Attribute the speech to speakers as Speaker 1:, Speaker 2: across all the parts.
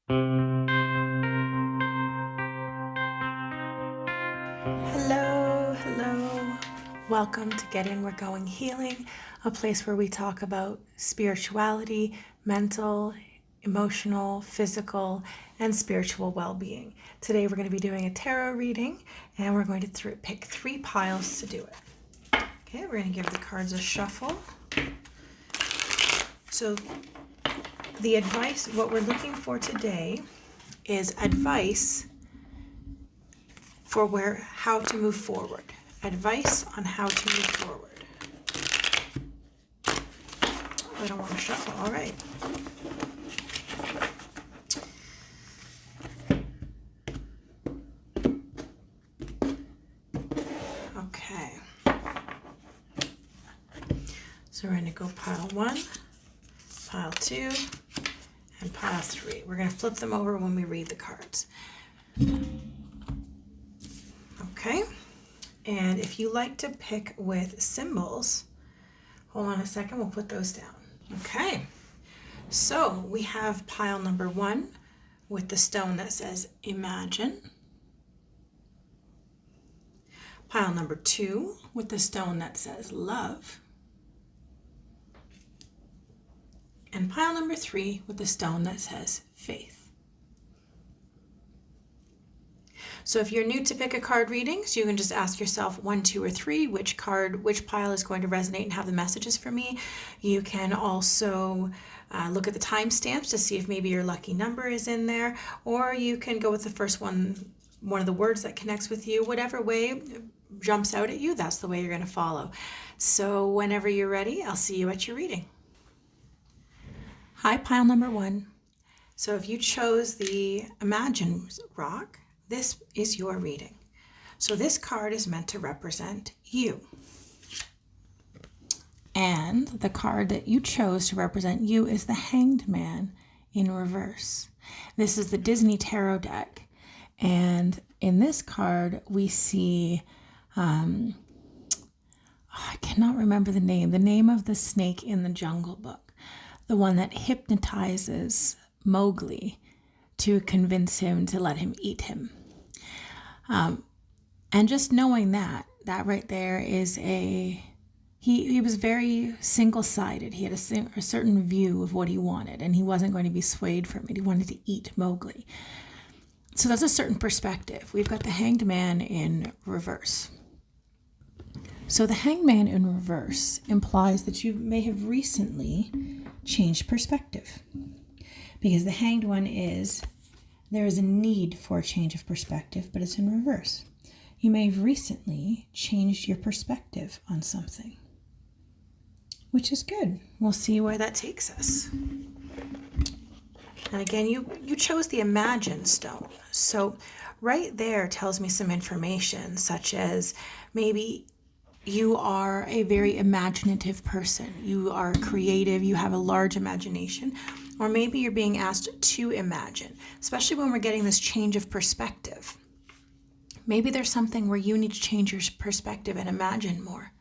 Speaker 1: Hello, hello. Welcome to Get In, We're Going Healing, a place where we talk about spirituality, mental, emotional, physical, and spiritual well-being. Today we're going to be doing a tarot reading, and we're going to pick 3 piles to do it. Okay, we're going to give the cards a shuffle. So the advice, what we're looking for today is advice for how to move forward. Advice on how to move forward. I don't want to shuffle. All right. Okay. So we're going to go pile 1, pile 2, and pile 3. We're going to flip them over when we read the cards. Okay. And if you like to pick with symbols, hold on a second, we'll put those down. Okay, so we have pile number 1 with the stone that says imagine. Pile number 2 with the stone that says love. And pile number 3 with the stone that says faith. So if you're new to pick a card readings, you can just ask yourself 1, 2, or 3, which pile is going to resonate and have the messages for me. You can also look at the timestamps to see if maybe your lucky number is in there, or you can go with the first one of the words that connects with you. Whatever way jumps out at you, that's the way you're going to follow. So whenever you're ready, I'll see you at your reading. Hi, pile number 1. So if you chose the Imagine rock, this is your reading. So this card is meant to represent you. And the card that you chose to represent you is the Hanged Man in reverse. This is the Disney Tarot deck. And in this card, we see, I cannot remember the name of the snake in the Jungle Book, the one that hypnotizes Mowgli to convince him to let him eat him. And just knowing that right there is he was very single-sided. He had a certain view of what he wanted, and he wasn't going to be swayed from it. He wanted to eat Mowgli. So that's a certain perspective. We've got the Hanged Man in reverse. So the Hanged Man in reverse implies that you may have recently changed perspective, because the Hanged One is there is a need for a change of perspective, but it's in reverse. You may have recently changed your perspective on something, which is good. We'll see where that takes us. And again, you chose the Imagine stone. So right there tells me some information, such as maybe you are a very imaginative person. You are creative. You have a large imagination. Or maybe you're being asked to imagine, especially when we're getting this change of perspective. Maybe there's something where you need to change your perspective and imagine more.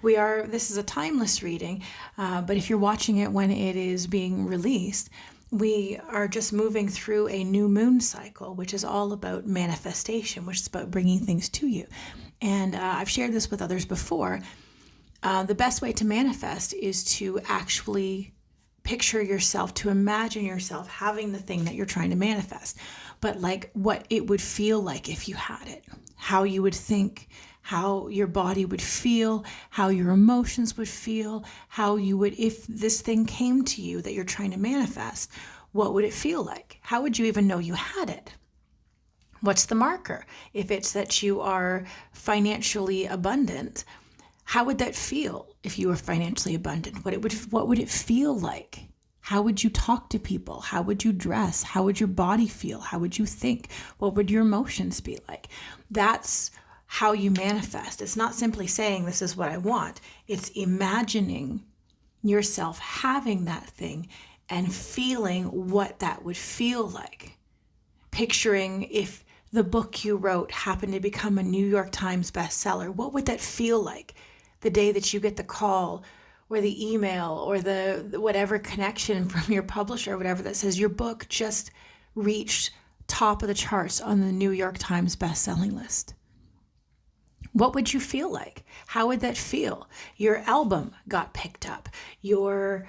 Speaker 1: This is a timeless reading, but if you're watching it when it is being released, we are just moving through a new moon cycle, which is all about manifestation, which is about bringing things to you. And I've shared this with others before. The best way to manifest is to actually picture yourself, to imagine yourself having the thing that you're trying to manifest, but like what it would feel like if you had it, how you would think, how your body would feel, how your emotions would feel, how you would, if this thing came to you that you're trying to manifest, what would it feel like? How would you even know you had it? What's the marker? If it's that you are financially abundant, how would that feel if you were financially abundant? What would it feel like? How would you talk to people? How would you dress? How would your body feel? How would you think? What would your emotions be like? That's how you manifest. It's not simply saying this is what I want. It's imagining yourself having that thing and feeling what that would feel like. Picturing if the book you wrote happened to become a New York Times bestseller, what would that feel like the day that you get the call or the email or the whatever connection from your publisher or whatever that says your book just reached top of the charts on the New York Times best-selling list? What would you feel like? How would that feel? Your album got picked up. Your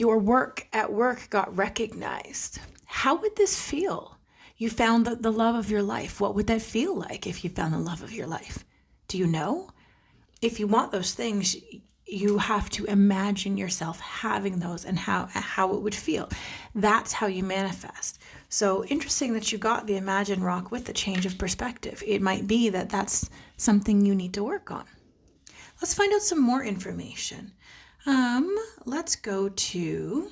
Speaker 1: work at work got recognized. How would this feel? You found the love of your life. What would that feel like if you found the love of your life? Do you know? If you want those things, you have to imagine yourself having those and how it would feel. That's how you manifest. So interesting that you got the Imagine Rock with the change of perspective. It might be that that's something you need to work on. Let's find out some more information. Let's go to,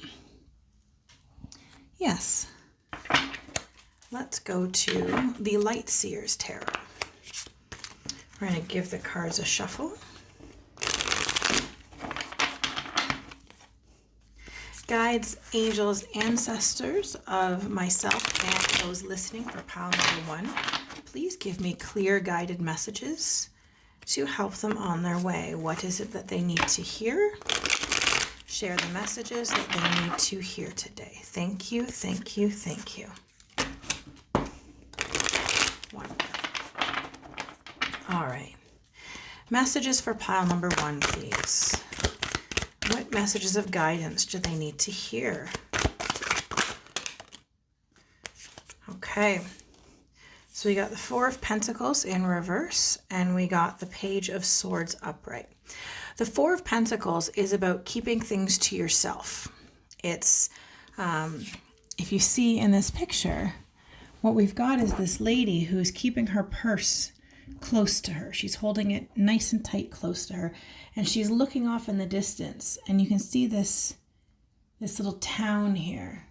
Speaker 1: let's go to the Light Seers Tarot. We're going to give the cards a shuffle. Guides, angels, ancestors of myself and those listening for pile number 1, please give me clear guided messages to help them on their way. What is it that they need to hear? Share the messages that they need to hear today. Thank you, thank you, thank you. 1. All right. Messages for pile number 1, please. What messages of guidance do they need to hear? Okay, so we got the 4 of Pentacles in reverse, and we got the Page of Swords upright. The 4 of Pentacles is about keeping things to yourself. It's, if you see in this picture, what we've got is this lady who's keeping her purse close to her. She's holding it nice and tight close to her, and she's looking off in the distance, and you can see this little town here.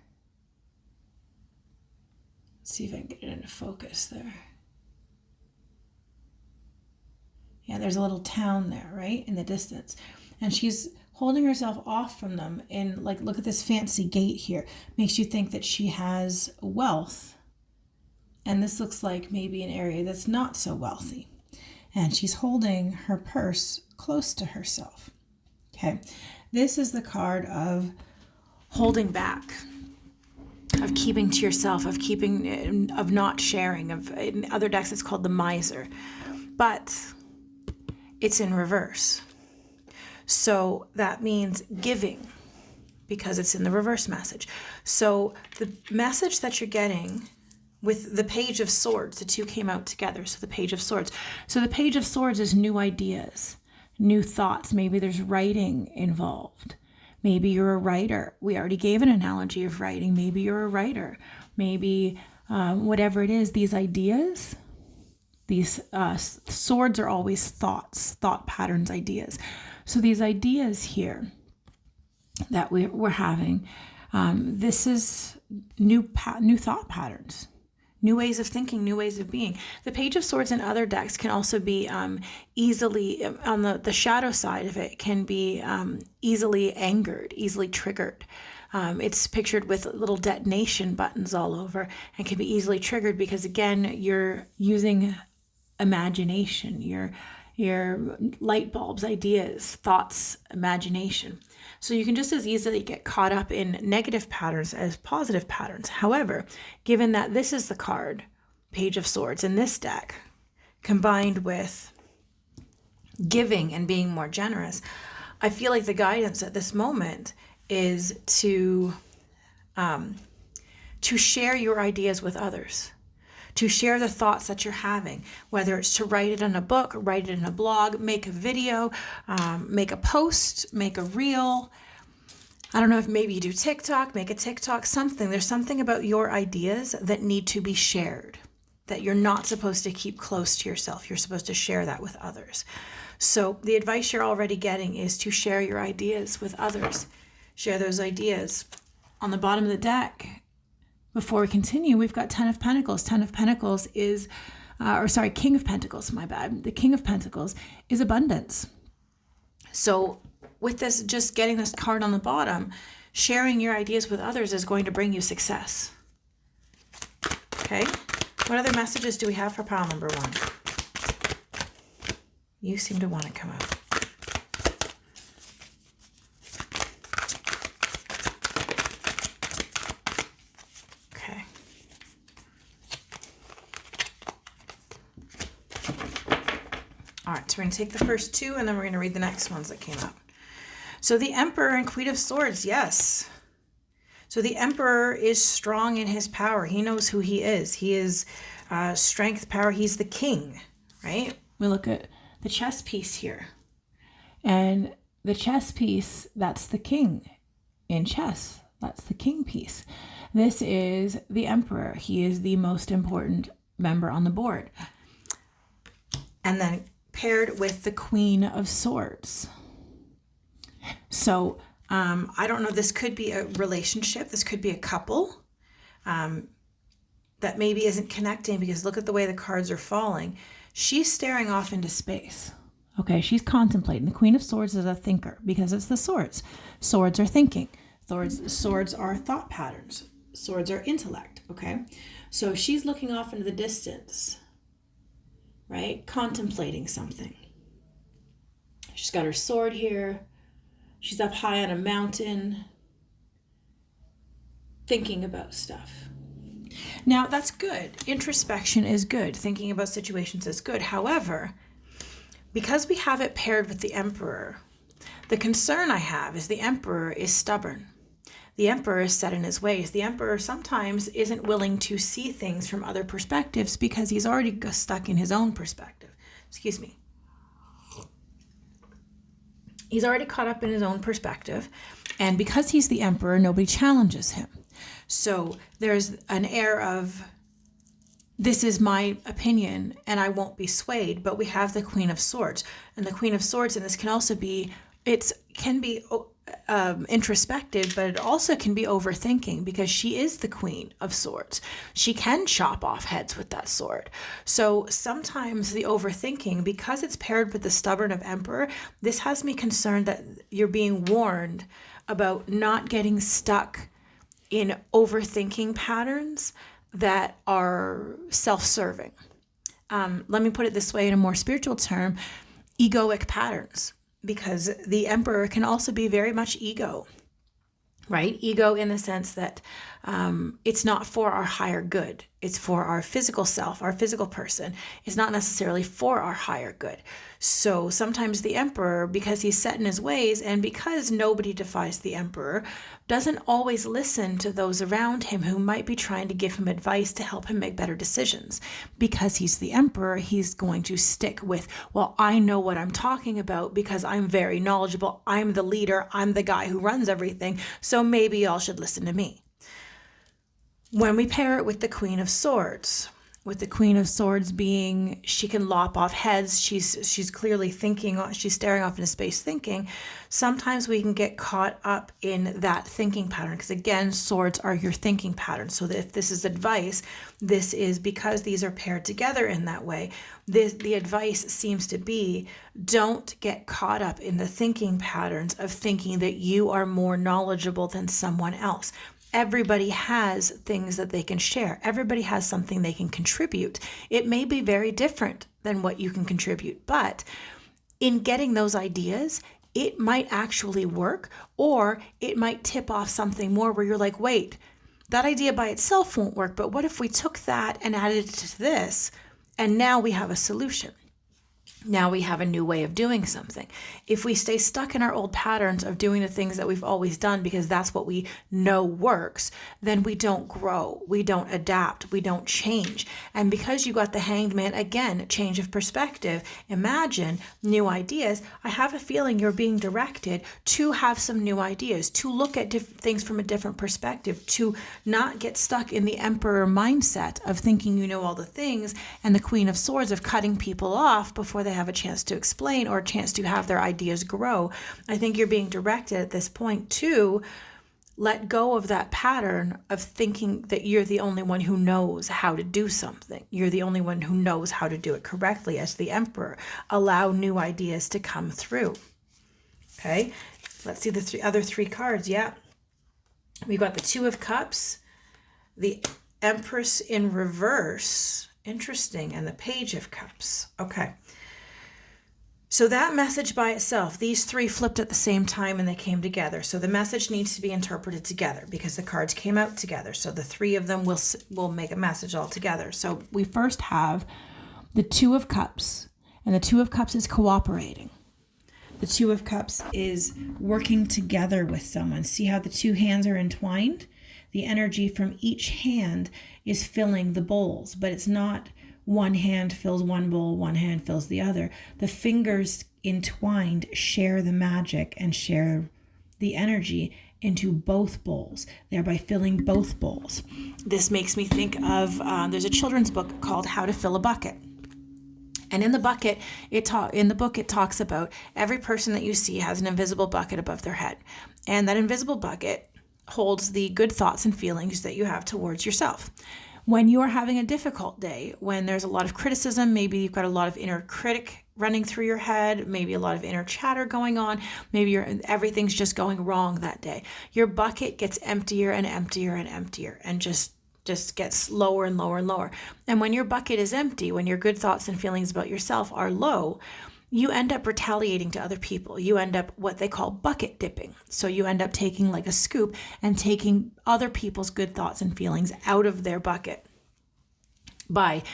Speaker 1: Let's see if I can get it into focus there. Yeah, there's a little town there, right, in the distance, and she's holding herself off from them. And like, look at this fancy gate here. Makes you think that she has wealth. And this looks like maybe an area that's not so wealthy. And she's holding her purse close to herself. Okay, this is the card of holding back, of keeping to yourself, of not sharing. In other decks, it's called the miser, but it's in reverse. So that means giving, because it's in the reverse message. So the message that you're getting with the Page of Swords, the two came out together. So the Page of Swords. So the Page of Swords is new ideas, new thoughts. Maybe there's writing involved. Maybe you're a writer. We already gave an analogy of writing. Maybe you're a writer. Maybe whatever it is, these ideas, these swords are always thoughts, thought patterns, ideas. So these ideas here that we're having, this is new thought patterns. New ways of thinking, new ways of being. The Page of Swords in other decks can also be easily, on the shadow side of it, can be easily angered, easily triggered. It's pictured with little detonation buttons all over and can be easily triggered because, again, you're using imagination, your light bulbs, ideas, thoughts, imagination. So you can just as easily get caught up in negative patterns as positive patterns. However, given that this is the card, Page of Swords, in this deck, combined with giving and being more generous, I feel like the guidance at this moment is to share your ideas with others, to share the thoughts that you're having, whether it's to write it in a book, write it in a blog, make a video, make a post, make a reel. I don't know if maybe you do TikTok, make a TikTok, something. There's something about your ideas that need to be shared, that you're not supposed to keep close to yourself. You're supposed to share that with others. So the advice you're already getting is to share your ideas with others. Share those ideas. On the bottom of the deck, before we continue, we've got 10 of Pentacles. 10 of Pentacles is, King of Pentacles, my bad. The King of Pentacles is abundance. So with this, just getting this card on the bottom, sharing your ideas with others is going to bring you success. Okay. What other messages do we have for pile number 1? You seem to want to come out. All right, so we're going to take the first two, and then we're going to read the next ones that came out. So the Emperor and Queen of Swords, yes. So the Emperor is strong in his power. He knows who he is. He is strength, power. He's the king, right? We look at the chess piece here. And the chess piece, that's the king in chess. That's the king piece. This is the Emperor. He is the most important member on the board. And then paired with the Queen of Swords. So I don't know, this could be a relationship. This could be a couple that maybe isn't connecting, because look at the way the cards are falling. She's staring off into space. Okay, she's contemplating. The Queen of Swords is a thinker because it's the swords. Swords are thinking. Swords are thought patterns. Swords are intellect, okay? So she's looking off into the distance, right? Contemplating something. She's got her sword here. She's up high on a mountain, thinking about stuff. Now, that's good. Introspection is good. Thinking about situations is good. However, because we have it paired with the Emperor, the concern I have is the Emperor is stubborn. The Emperor is set in his ways. The Emperor sometimes isn't willing to see things from other perspectives because he's already stuck in his own perspective. Excuse me. He's already caught up in his own perspective. And because he's the Emperor, nobody challenges him. So there's an air of, this is my opinion and I won't be swayed. But we have the Queen of Swords. And the Queen of Swords, and this can also be, can be introspective, but it also can be overthinking, because she is the Queen of Swords. She can chop off heads with that sword. So sometimes the overthinking, because it's paired with the stubborn of Emperor, this has me concerned that you're being warned about not getting stuck in overthinking patterns that are self-serving. Let me put it this way in a more spiritual term, egoic patterns. Because the Emperor can also be very much ego, right? Ego in the sense that it's not for our higher good. It's for our physical self, our physical person. It's not necessarily for our higher good. So sometimes the Emperor, because he's set in his ways, and because nobody defies the Emperor, doesn't always listen to those around him who might be trying to give him advice to help him make better decisions. Because he's the Emperor, he's going to stick with, well, I know what I'm talking about because I'm very knowledgeable. I'm the leader. I'm the guy who runs everything. So maybe y'all should listen to me. When we pair it with the Queen of Swords, with the Queen of Swords being, she can lop off heads. She's clearly thinking, she's staring off into space thinking. Sometimes we can get caught up in that thinking pattern, because again, swords are your thinking pattern. So that if this is advice, this is because these are paired together in that way. The advice seems to be, don't get caught up in the thinking patterns of thinking that you are more knowledgeable than someone else. Everybody has things that they can share. Everybody has something they can contribute. It may be very different than what you can contribute, but in getting those ideas, it might actually work, or it might tip off something more where you're like, wait, that idea by itself won't work, but what if we took that and added it to this, and now we have a solution? Now we have a new way of doing something. If we stay stuck in our old patterns of doing the things that we've always done because that's what we know works, then we don't grow, we don't adapt, we don't change. And because you got the Hanged Man, again, change of perspective, imagine new ideas. I have a feeling you're being directed to have some new ideas, to look at things from a different perspective, to not get stuck in the Emperor mindset of thinking you know all the things, and the Queen of Swords of cutting people off before they have a chance to explain or a chance to have their ideas grow. I think you're being directed at this point to let go of that pattern of thinking that you're the only one who knows how to do something. You're the only one who knows how to do it correctly as the Emperor. Allow new ideas to come through. Okay, let's see the other three cards. Yeah, we've got the Two of Cups, the Empress in reverse, interesting, and the Page of Cups. Okay. So that message by itself, these three flipped at the same time and they came together. So the message needs to be interpreted together because the cards came out together. So the three of them will make a message all together. So we first have the Two of Cups, And the Two of Cups is cooperating. The Two of Cups is working together with someone. See how the two hands are entwined? The energy from each hand is filling the bowls, but it's not one hand fills one bowl, one hand fills the other. The fingers entwined share the magic and share the energy into both bowls, thereby filling both bowls. This makes me think of, there's a children's book called How to Fill a Bucket. And in the bucket, in the book, it talks about every person that you see has an invisible bucket above their head. And that invisible bucket holds the good thoughts and feelings that you have towards yourself. When you are having a difficult day, when there's a lot of criticism, maybe you've got a lot of inner critic running through your head, maybe a lot of inner chatter going on, maybe everything's just going wrong that day. Your bucket gets emptier and emptier and emptier and just gets lower and lower and lower. And when your bucket is empty, when your good thoughts and feelings about yourself are low, you end up retaliating to other people. You end up what they call bucket dipping. So you end up taking like a scoop and taking other people's good thoughts and feelings out of their bucket by,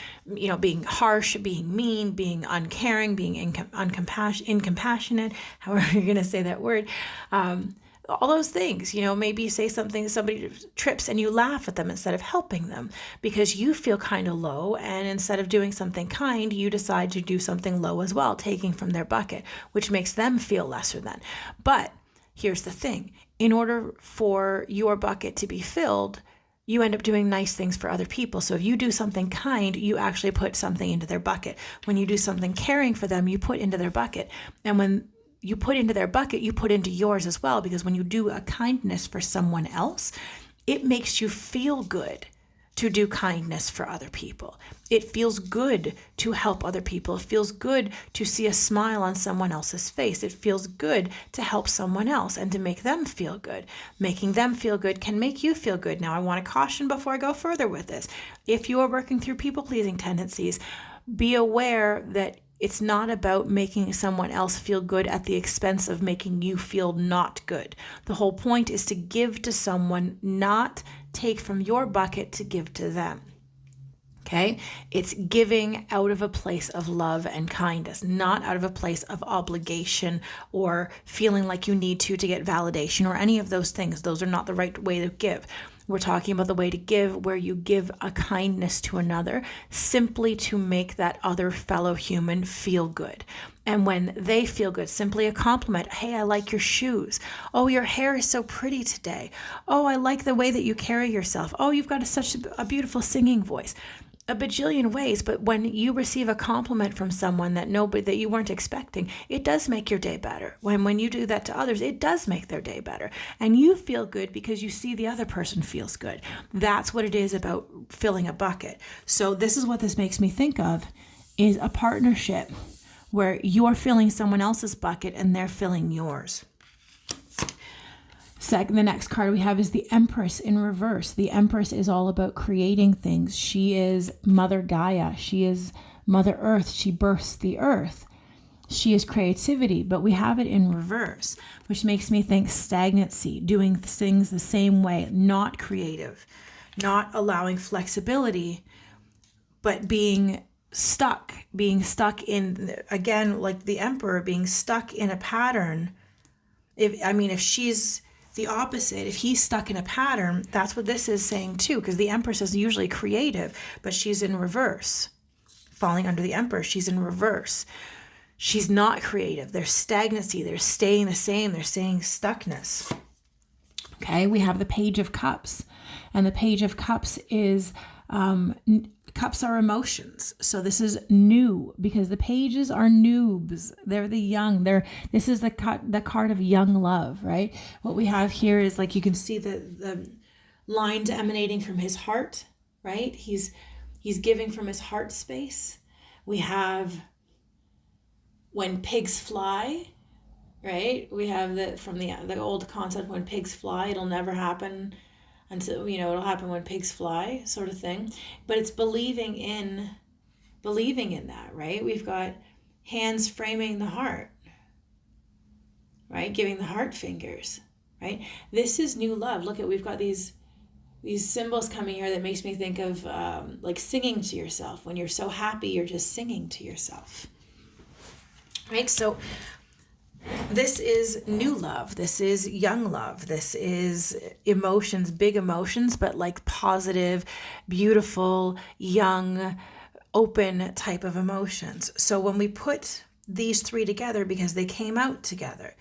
Speaker 1: being harsh, being mean, being uncaring, being incompassionate, however you're going to say that word. All those things, maybe you say something, somebody trips and you laugh at them instead of helping them because you feel kind of low. And instead of doing something kind, you decide to do something low as well, taking from their bucket, which makes them feel lesser than. But here's the thing. In order for your bucket to be filled, you end up doing nice things for other people. So if you do something kind, you actually put something into their bucket. When you do something caring for them, you put into their bucket. And when you put into their bucket, you put into yours as well, because when you do a kindness for someone else, it makes you feel good to do kindness for other people. It feels good to help other people. It feels good to see a smile on someone else's face. It feels good to help someone else and to make them feel good. Making them feel good can make you feel good. Now, I want to caution before I go further with this. If you are working through people-pleasing tendencies, be aware that it's not about making someone else feel good at the expense of making you feel not good. The whole point is to give to someone, not take from your bucket to give to them. Okay? It's giving out of a place of love and kindness, not out of a place of obligation or feeling like you need to get validation or any of those things. Those are not the right way to give. We're talking about the way to give, where you give a kindness to another simply to make that other fellow human feel good. And when they feel good, simply a compliment. Hey, I like your shoes. Oh, your hair is so pretty today. Oh, I like the way that you carry yourself. Oh, you've got such a beautiful singing voice. A bajillion ways, but when you receive a compliment from someone that you weren't expecting, it does make your day better. When you do that to others, it does make their day better. And you feel good because you see the other person feels good. That's what it is about filling a bucket. So this is what this makes me think of, is a partnership where you're filling someone else's bucket and they're filling yours. The next card we have is the Empress in reverse. The Empress is all about creating things. She is Mother Gaia. She is Mother Earth. She births the earth. She is creativity, but we have it in reverse, which makes me think stagnancy, doing things the same way, not creative, not allowing flexibility, but being stuck in, again, like the Emperor, being stuck in a pattern. If she's the opposite, if he's stuck in a pattern, that's what this is saying too, because the Empress is usually creative, but she's in reverse. Falling under the Emperor, she's in reverse. She's not creative. There's stagnancy. They're staying the same. They're saying stuckness. Okay, we have the Page of Cups. And the Page of Cups is, cups are emotions. So this is new, because the pages are noobs. They're the young. This is the card of young love, right? What we have here is, like, you can see the lines emanating from his heart, right? He's giving from his heart space. We have when pigs fly, right? We have from the old concept, when pigs fly, it'll never happen until, it'll happen when pigs fly, sort of thing. But it's believing in that, right? We've got hands framing the heart, right? Giving the heart fingers, right? This is new love. Look we've got these symbols coming here that makes me think of like singing to yourself. When you're so happy, you're just singing to yourself. right? So this is new love. This is young love. This is emotions, big emotions, but like positive, beautiful, young, open type of emotions. So when we put these three together, because they came out together,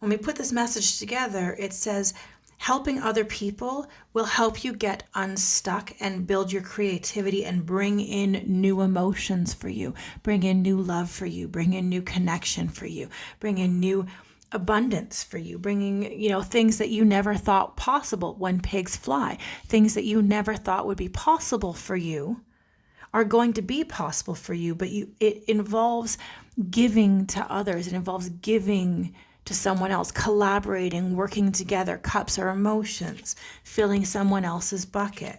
Speaker 1: when we put this message together, it says, helping other people will help you get unstuck and build your creativity and bring in new emotions for you, bring in new love for you, bring in new connection for you, bring in new abundance for you, bringing, things that you never thought possible when pigs fly, things that you never thought would be possible for you are going to be possible for you, but it involves giving to others. It involves giving to someone else, collaborating, working together. Cups are emotions, filling someone else's bucket,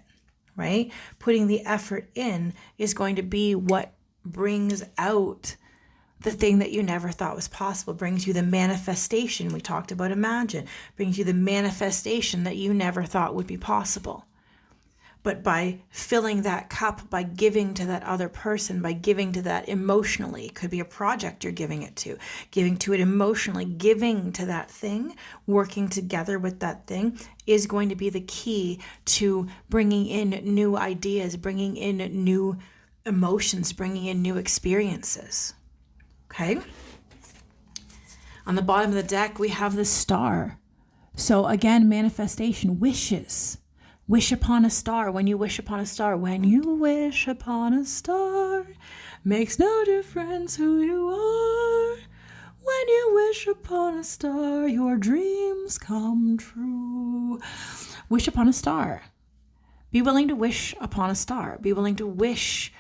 Speaker 1: right? Putting the effort in is going to be what brings out the thing that you never thought was possible, brings you the manifestation. We talked about imagine, brings you the manifestation that you never thought would be possible. But by filling that cup, by giving to that other person, by giving to that emotionally, it could be a project you're giving to it emotionally, giving to that thing, working together with that thing is going to be the key to bringing in new ideas, bringing in new emotions, bringing in new experiences. Okay? On the bottom of the deck, we have the star. So again, manifestation, wishes. Wish upon a star. When you wish upon a star, when you wish upon a star, makes no difference who you are. When you wish upon a star, your dreams come true. Wish upon a star. Be willing to wish upon a star. Be willing to wish.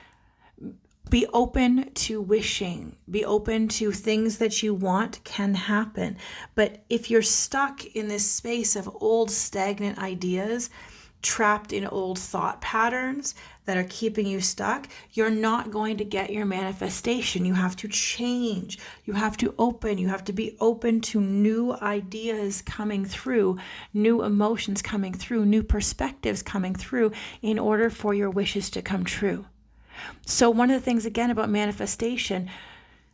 Speaker 1: Be open to wishing. Be open to things that you want can happen. But if you're stuck in this space of old stagnant ideas, trapped in old thought patterns that are keeping you stuck, you're not going to get your manifestation. You have to change. You have to open. You have to be open to new ideas coming through, new emotions coming through, new perspectives coming through in order for your wishes to come true. So one of the things, again, about manifestation,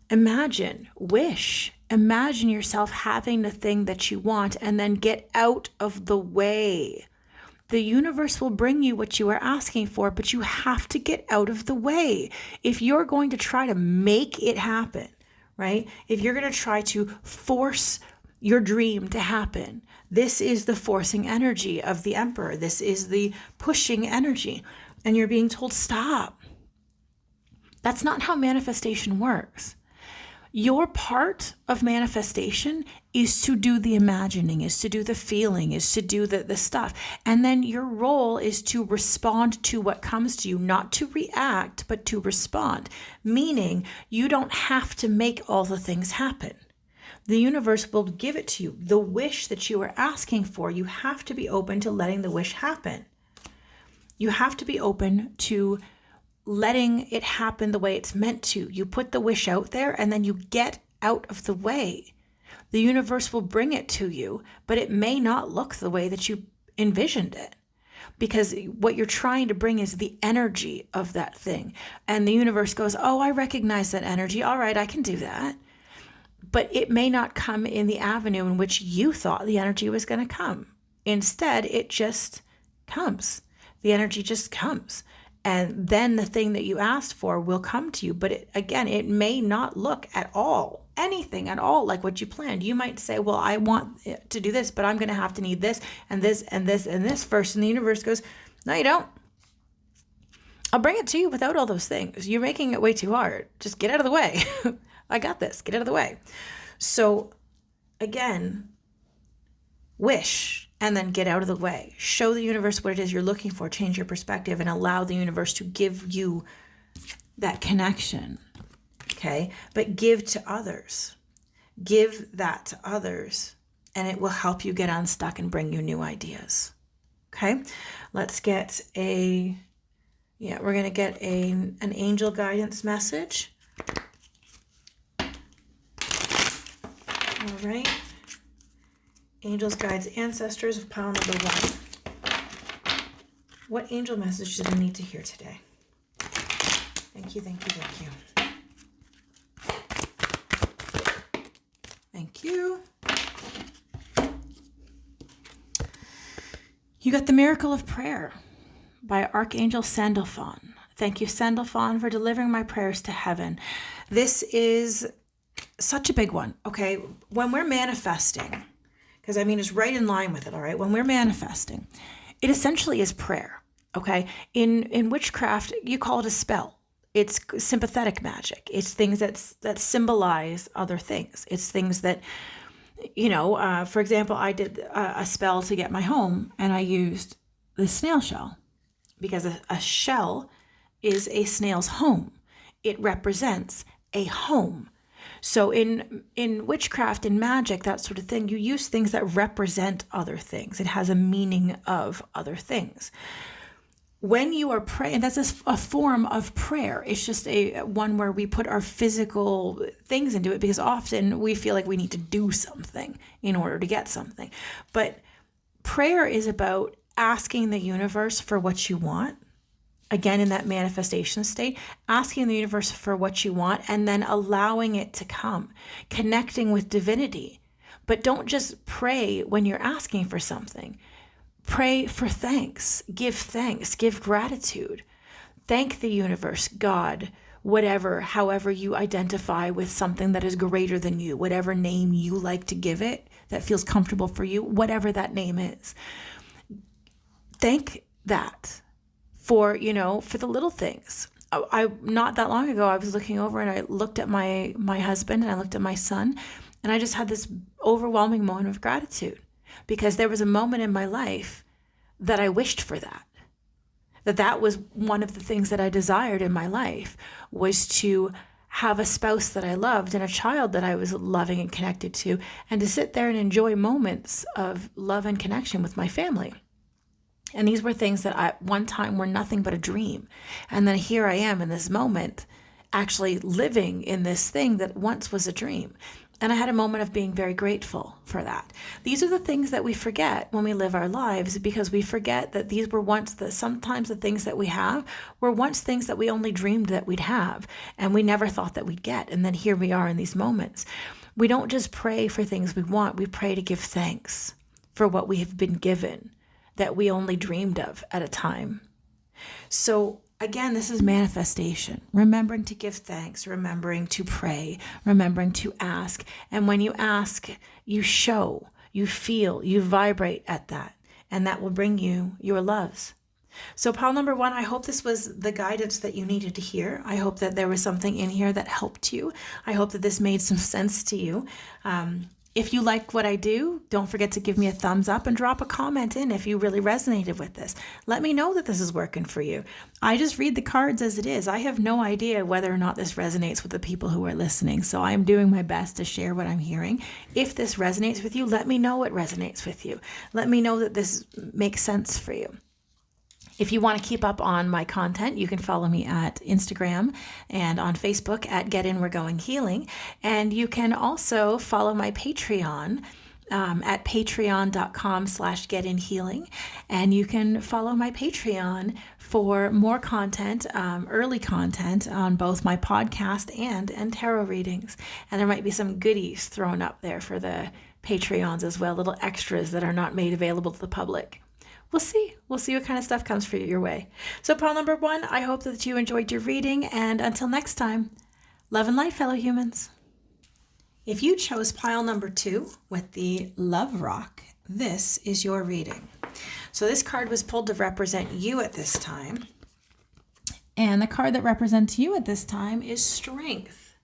Speaker 1: imagine, wish, imagine yourself having the thing that you want and then get out of the way. The universe will bring you what you are asking for, but you have to get out of the way. If you're going to try to make it happen, right? If you're going to try to force your dream to happen, this is the forcing energy of the emperor. This is the pushing energy. And you're being told, stop. That's not how manifestation works. Your part of manifestation is to do the imagining, is to do the feeling, is to do the stuff. And then your role is to respond to what comes to you, not to react, but to respond. Meaning you don't have to make all the things happen. The universe will give it to you. The wish that you are asking for, you have to be open to letting the wish happen. You have to be open to letting it happen the way it's meant to. You put the wish out there and then you get out of the way. The universe will bring it to you, but it may not look the way that you envisioned it, because what you're trying to bring is the energy of that thing. And the universe goes, oh, I recognize that energy. All right, I can do that. But it may not come in the avenue in which you thought the energy was going to come. Instead, it just comes. The energy just comes. And then the thing that you asked for will come to you. But it may not look at all, anything at all like what you planned. You might say, well, I want to do this, but I'm going to have to need this and this and this and this first. And the universe goes, no, you don't. I'll bring it to you without all those things. You're making it way too hard. Just get out of the way. I got this. Get out of the way. So again, wish. And then get out of the way. Show the universe what it is you're looking for. Change your perspective and allow the universe to give you that connection. Okay? But give to others. Give that to others. And it will help you get unstuck and bring you new ideas. Okay? Let's get we're going to get an angel guidance message. All right. Angels, guides, ancestors of pile number 1. What angel message did I need to hear today? Thank you, thank you, thank you. Thank you. You got the Miracle of Prayer by Archangel Sandalphon. Thank you, Sandalphon, for delivering my prayers to heaven. This is such a big one, okay? When we're manifesting, because I mean, it's right in line with it, all right? When we're manifesting, it essentially is prayer, okay? In witchcraft, you call it a spell. It's sympathetic magic. It's things that symbolize other things. It's things that, for example, I did a spell to get my home, and I used the snail shell, because a shell is a snail's home. It represents a home. So in witchcraft and magic, that sort of thing, you use things that represent other things. It has a meaning of other things. When you are praying, that's a form of prayer. It's just one where we put our physical things into it, because often we feel like we need to do something in order to get something. But prayer is about asking the universe for what you want. Again, in that manifestation state, asking the universe for what you want and then allowing it to come, connecting with divinity. But don't just pray when you're asking for something. Pray for thanks, give gratitude. Thank the universe, God, whatever, however you identify with something that is greater than you, whatever name you like to give it that feels comfortable for you, whatever that name is. Thank that for the little things. I not that long ago, I was looking over and I looked at my husband and I looked at my son, and I just had this overwhelming moment of gratitude, because there was a moment in my life that I wished for that was one of the things that I desired in my life, was to have a spouse that I loved and a child that I was loving and connected to, and to sit there and enjoy moments of love and connection with my family. And these were things that at one time were nothing but a dream. And then here I am in this moment, actually living in this thing that once was a dream. And I had a moment of being very grateful for that. These are the things that we forget when we live our lives, because we forget that these were once sometimes the things that we have were once things that we only dreamed that we'd have, and we never thought that we'd get. And then here we are in these moments. We don't just pray for things we want, we pray to give thanks for what we have been given, that we only dreamed of at a time. So again, this is manifestation, remembering to give thanks, remembering to pray, remembering to ask. And when you ask, you show, you feel, you vibrate at that, and that will bring you your loves. So pile number 1, I hope this was the guidance that you needed to hear. I hope that there was something in here that helped you. I hope that this made some sense to you. If you like what I do, don't forget to give me a thumbs up and drop a comment in if you really resonated with this. Let me know that this is working for you. I just read the cards as it is. I have no idea whether or not this resonates with the people who are listening, so I'm doing my best to share what I'm hearing. If this resonates with you, let me know it resonates with you. Let me know that this makes sense for you. If you want to keep up on my content, you can follow me at Instagram and on Facebook at Get In We're Going Healing. And you can also follow my Patreon at patreon.com/getinhealing. And you can follow my Patreon for more content, early content on both my podcast and tarot readings. And there might be some goodies thrown up there for the Patreons as well, little extras that are not made available to the public. We'll see. We'll see what kind of stuff comes for your way. So pile number 1, I hope that you enjoyed your reading. And until next time, love and light, fellow humans. If you chose pile number 2 with the Love Rock, this is your reading. So this card was pulled to represent you at this time. And the card that represents you at this time is Strength.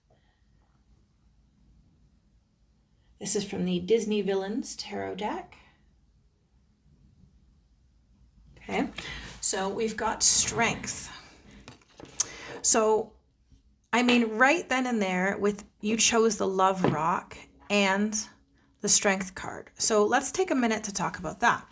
Speaker 1: This is from the Disney Villains Tarot deck. Okay, so we've got Strength. So, I mean, right then and there, you chose the Love Rock and the Strength card. So let's take a minute to talk about that.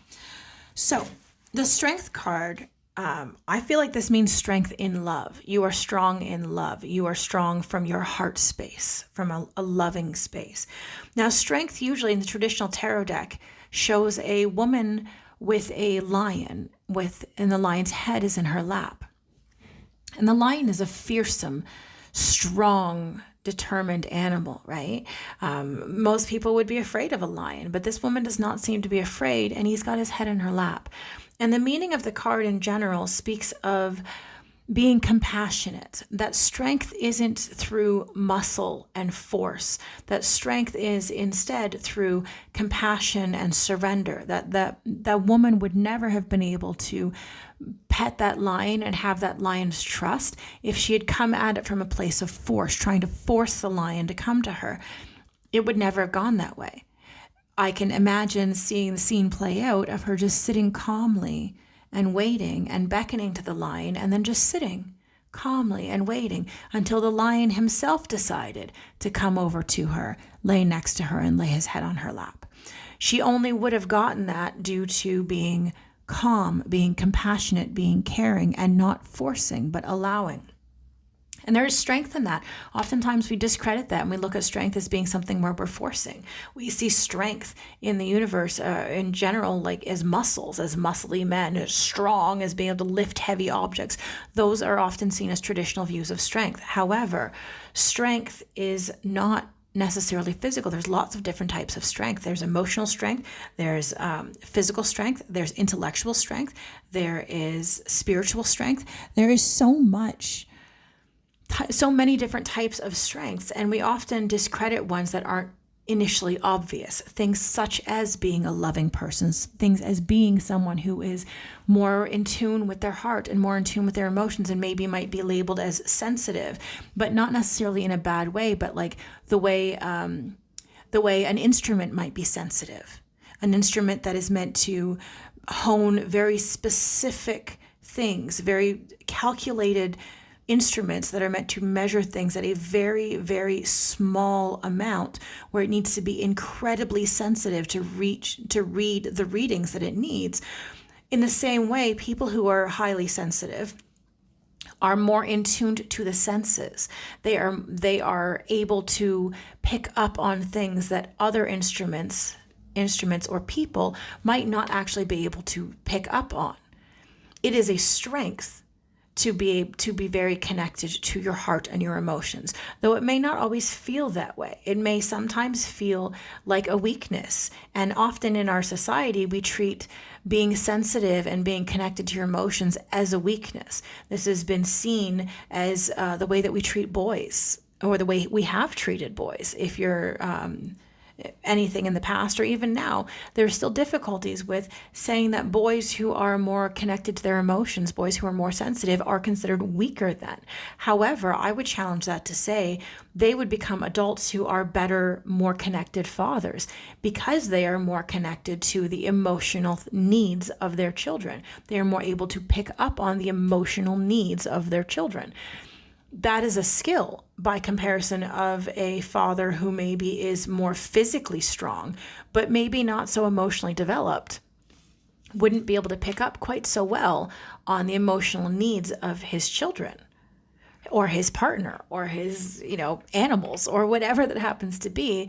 Speaker 1: So the Strength card, I feel like this means strength in love. You are strong in love. You are strong from your heart space, from a loving space. Now, Strength usually in the traditional tarot deck shows a woman with a lion, and the lion's head is in her lap. And the lion is a fearsome, strong, determined animal, right? Most people would be afraid of a lion, but this woman does not seem to be afraid, and he's got his head in her lap. And the meaning of the card in general speaks of being compassionate, that strength isn't through muscle and force, that strength is instead through compassion and surrender, that woman would never have been able to pet that lion and have that lion's trust if she had come at it from a place of force, trying to force the lion to come to her. It would never have gone that way. I can imagine seeing the scene play out of her just sitting calmly and waiting and beckoning to the lion, and then just sitting calmly and waiting until the lion himself decided to come over to her, lay next to her, and lay his head on her lap. She only would have gotten that due to being calm, being compassionate, being caring, and not forcing, but allowing. And there is strength in that. Oftentimes we discredit that and we look at strength as being something where we're forcing. We see strength in the universe in general, like as muscles, as muscly men, as strong, as being able to lift heavy objects. Those are often seen as traditional views of strength. However, strength is not necessarily physical. There's lots of different types of strength. There's emotional strength, there's physical strength, there's intellectual strength, there is spiritual strength. There is so many different types of strengths, and we often discredit ones that aren't initially obvious. Things such as being a loving person, things as being someone who is more in tune with their heart and more in tune with their emotions, and maybe might be labeled as sensitive, but not necessarily in a bad way, but like the way an instrument might be sensitive, an instrument that is meant to hone very specific things, very calculated instruments that are meant to measure things at a very, very small amount, where it needs to be incredibly sensitive to read the readings that it needs. In the same way, people who are highly sensitive are more in tune to the senses. They are able to pick up on things that other instruments or people might not actually be able to pick up on. It is a strength to be very connected to your heart and your emotions, though it may not always feel that way. It may sometimes feel like a weakness, and often in our society we treat being sensitive and being connected to your emotions as a weakness. This has been seen as the way that we treat boys, or the way we have treated boys. If you're anything in the past or even now, there's still difficulties with saying that boys who are more connected to their emotions, boys who are more sensitive, are considered weaker than. However, I would challenge that to say they would become adults who are better, more connected fathers, because they are more connected to the emotional needs of their children. They are more able to pick up on the emotional needs of their children. That is a skill by comparison of a father who maybe is more physically strong, but maybe not so emotionally developed, wouldn't be able to pick up quite so well on the emotional needs of his children or his partner or his, animals or whatever that happens to be.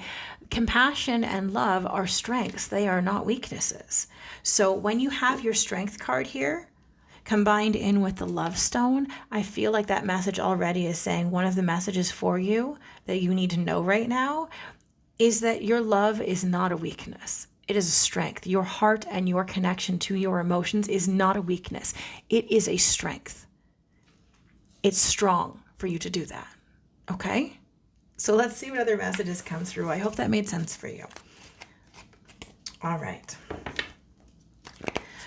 Speaker 1: Compassion and love are strengths. They are not weaknesses. So when you have your strength card here, combined in with the love stone, I feel like that message already is saying one of the messages for you that you need to know right now is that your love is not a weakness. It is a strength. Your heart and your connection to your emotions is not a weakness. It is a strength. It's strong for you to do that. Okay? So let's see what other messages come through. I hope that made sense for you. All right.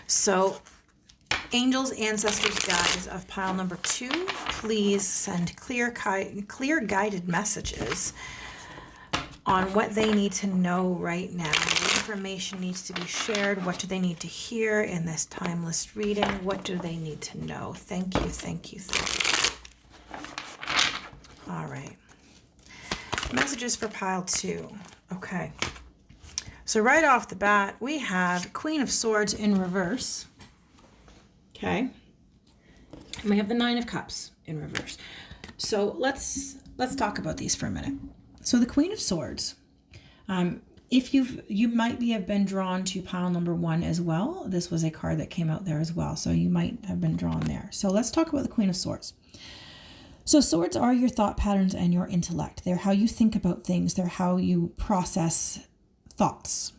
Speaker 1: So, angels, ancestors, guides of pile number 2, please send clear guided messages on what they need to know right now. What information needs to be shared? What do they need to hear in this timeless reading? What do they need to know? Thank you, thank you, thank you. All right. Messages for pile 2. Okay. So right off the bat, we have Queen of Swords in reverse. Okay, and we have the 9 of Cups in reverse. So let's talk about these for a minute. So the Queen of Swords, if you might have been drawn to pile number 1 as well. This was a card that came out there as well, so you might have been drawn there. So let's talk about the Queen of Swords.
Speaker 2: So swords are your thought patterns and your intellect. They're how you think about things. They're how you process thoughts.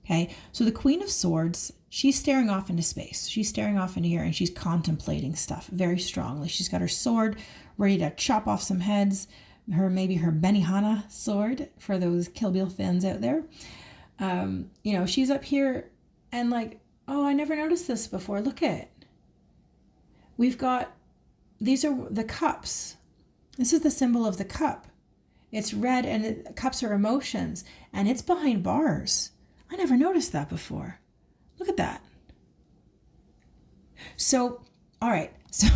Speaker 2: Okay, so the Queen of Swords, she's staring off into space. She's staring off into here and she's contemplating stuff very strongly. She's got her sword ready to chop off some heads. Maybe her Benihana sword for those Kill Bill fans out there. She's up here and like, oh, I never noticed this before. Look at it. We've got, these are the cups. This is the symbol of the cup. It's red and cups are emotions and it's behind bars. I never noticed that before. Look at that. So, all right. So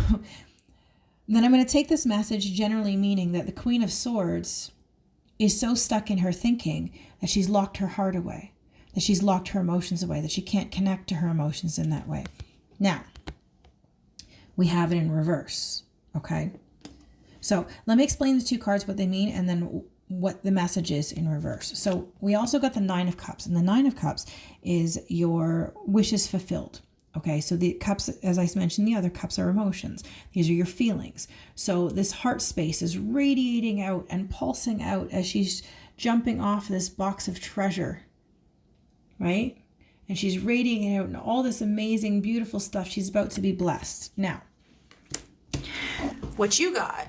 Speaker 2: then I'm going to take this message generally meaning that the Queen of Swords is so stuck in her thinking that she's locked her heart away, that she's locked her emotions away, that she can't connect to her emotions in that way. Now, we have it in reverse, okay? So let me explain the two cards, what they mean, and then what the message is in reverse. So we also got the Nine of Cups, and the Nine of Cups is your wishes fulfilled. Okay, so the cups, as I mentioned, the other cups are emotions. These are your feelings. So this heart space is radiating out and pulsing out as she's jumping off this box of treasure, right? And she's radiating out and all this amazing, beautiful stuff. She's about to be blessed. Now, what you got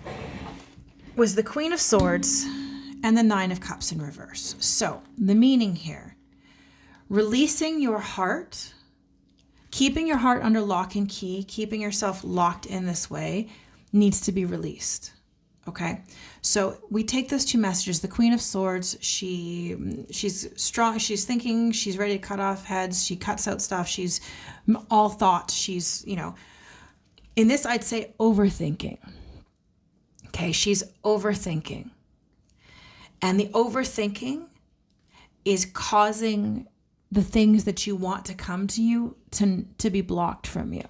Speaker 2: was the Queen of Swords and the Nine of Cups in reverse. So the meaning here, releasing your heart, keeping your heart under lock and key, keeping yourself locked in this way needs to be released. Okay. So we take those two messages. The Queen of Swords, she's strong. She's thinking, she's ready to cut off heads. She cuts out stuff. She's all thought. She's, in this, I'd say overthinking. Okay. She's overthinking. And the overthinking is causing the things that you want to come to you to be blocked from you.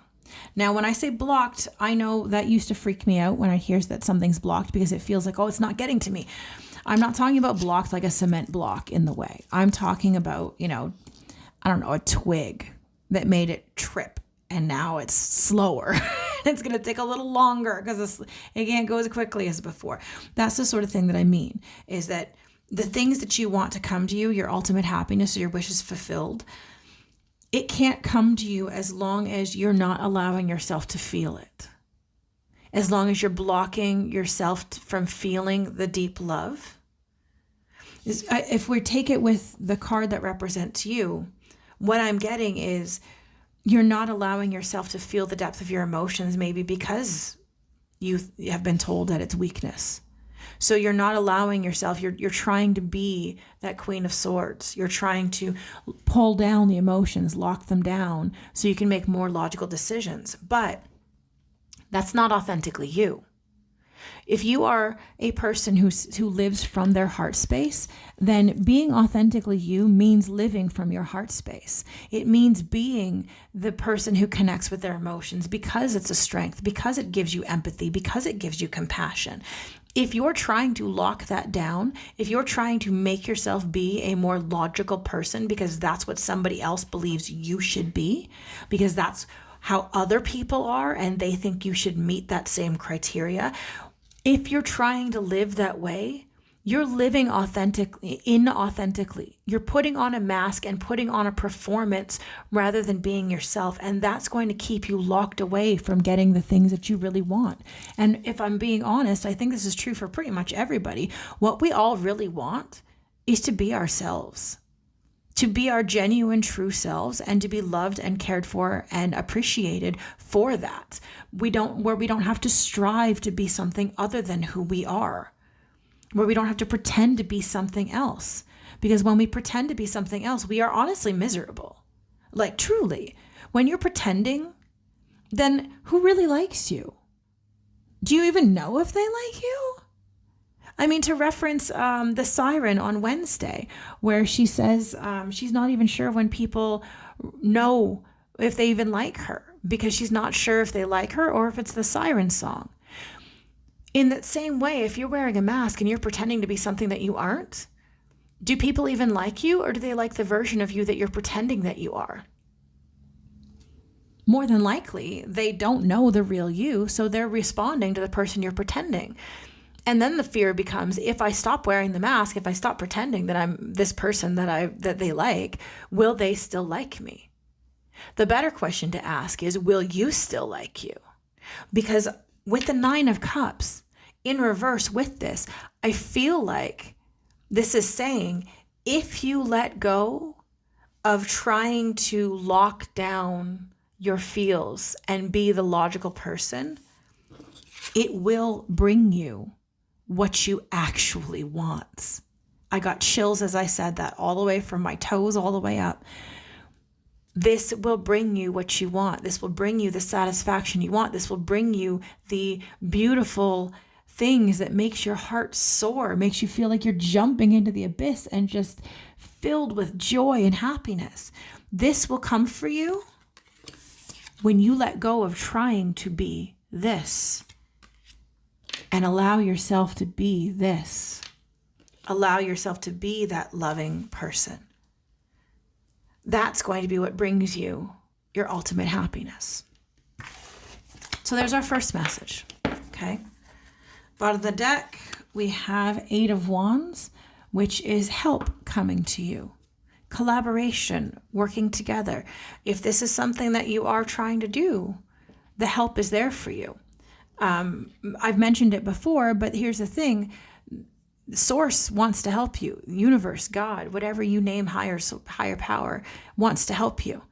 Speaker 2: Now, when I say blocked, I know that used to freak me out when I hear that something's blocked because it feels like, oh, it's not getting to me. I'm not talking about blocked like a cement block in the way. I'm talking about, a twig that made it trip and now it's slower. It's going to take a little longer because it can't go as quickly as before. That's the sort of thing that I mean, is that the things that you want to come to you, your ultimate happiness or your wishes fulfilled, it can't come to you as long as you're not allowing yourself to feel it. As long as you're blocking yourself from feeling the deep love. If we take it with the card that represents you, what I'm getting is you're not allowing yourself to feel the depth of your emotions, maybe because you have been told that it's weakness. So you're not allowing yourself, you're trying to be that Queen of Swords. You're trying to pull down the emotions, lock them down so you can make more logical decisions. But that's not authentically you. If you are a person who lives from their heart space, then being authentically you means living from your heart space. It means being the person who connects with their emotions because it's a strength, because it gives you empathy, because it gives you compassion. If you're trying to lock that down, if you're trying to make yourself be a more logical person because that's what somebody else believes you should be, because that's how other people are and they think you should meet that same criteria, if you're trying to live that way, you're living inauthentically. You're putting on a mask and putting on a performance rather than being yourself. And that's going to keep you locked away from getting the things that you really want. And if I'm being honest, I think this is true for pretty much everybody. What we all really want is to be ourselves, to be our genuine true selves and to be loved and cared for and appreciated for that. Where we don't have to strive to be something other than who we are. Where we don't have to pretend to be something else. Because when we pretend to be something else, we are honestly miserable. Like truly. When you're pretending, then who really likes you? Do you even know if they like you? I mean, to reference the siren on Wednesday, where she says she's not even sure when people know if they even like her, because she's not sure if they like her or if it's the siren song. In that same way, if you're wearing a mask and you're pretending to be something that you aren't, do people even like you, or do they like the version of you that you're pretending that you are? more than likely they don't know the real you, so they're responding to the person you're pretending. And then the fear becomes, if I stop wearing the mask, if I stop pretending that I'm this person that they like, will they still like me? The better question to ask is, will you still like you? Because with the 9 of Cups in reverse with this, I feel like this is saying, if you let go of trying to lock down your feels and be the logical person, it will bring you what you actually want. I got chills as I said that, all the way from my toes all the way up. This will bring you what you want. This will bring you the satisfaction you want. This will bring you the beautiful things that makes your heart soar, makes you feel like you're jumping into the abyss and just filled with joy and happiness. This will come for you when you let go of trying to be this and allow yourself to be this. Allow yourself to be that loving person. That's going to be what brings you your ultimate happiness. So there's our first message, okay? Bottom of the deck, we have 8 of Wands, which is help coming to you. Collaboration, working together. If this is something that you are trying to do, the help is there for you. I've mentioned it before, but here's the thing. Source wants to help you. Universe, God, whatever you name higher power wants to help you.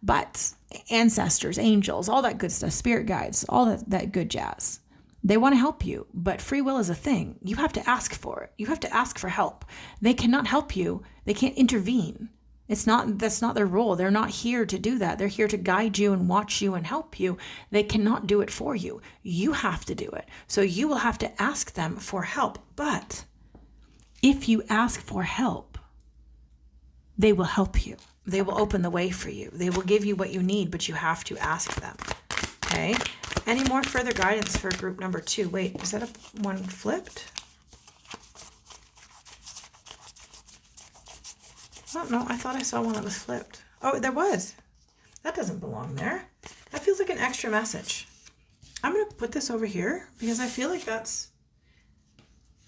Speaker 2: But ancestors, angels, all that good stuff, spirit guides, all that good jazz, they want to help you. But free will is a thing. You have to ask for it. You have to ask for help. They cannot help you. They can't intervene. That's not their role. They're not here to do that. They're here to guide you and watch you and help you. They cannot do it for you. You have to do it. So you will have to ask them for help. But if you ask for help, they will help you. They will open the way for you. They will give you what you need, but you have to ask them. Okay? Any more further guidance for group number 2? Wait, is that one flipped? Oh, no, I thought I saw one that was flipped. Oh, there was. That doesn't belong there. That feels like an extra message. I'm going to put this over here because I feel like that's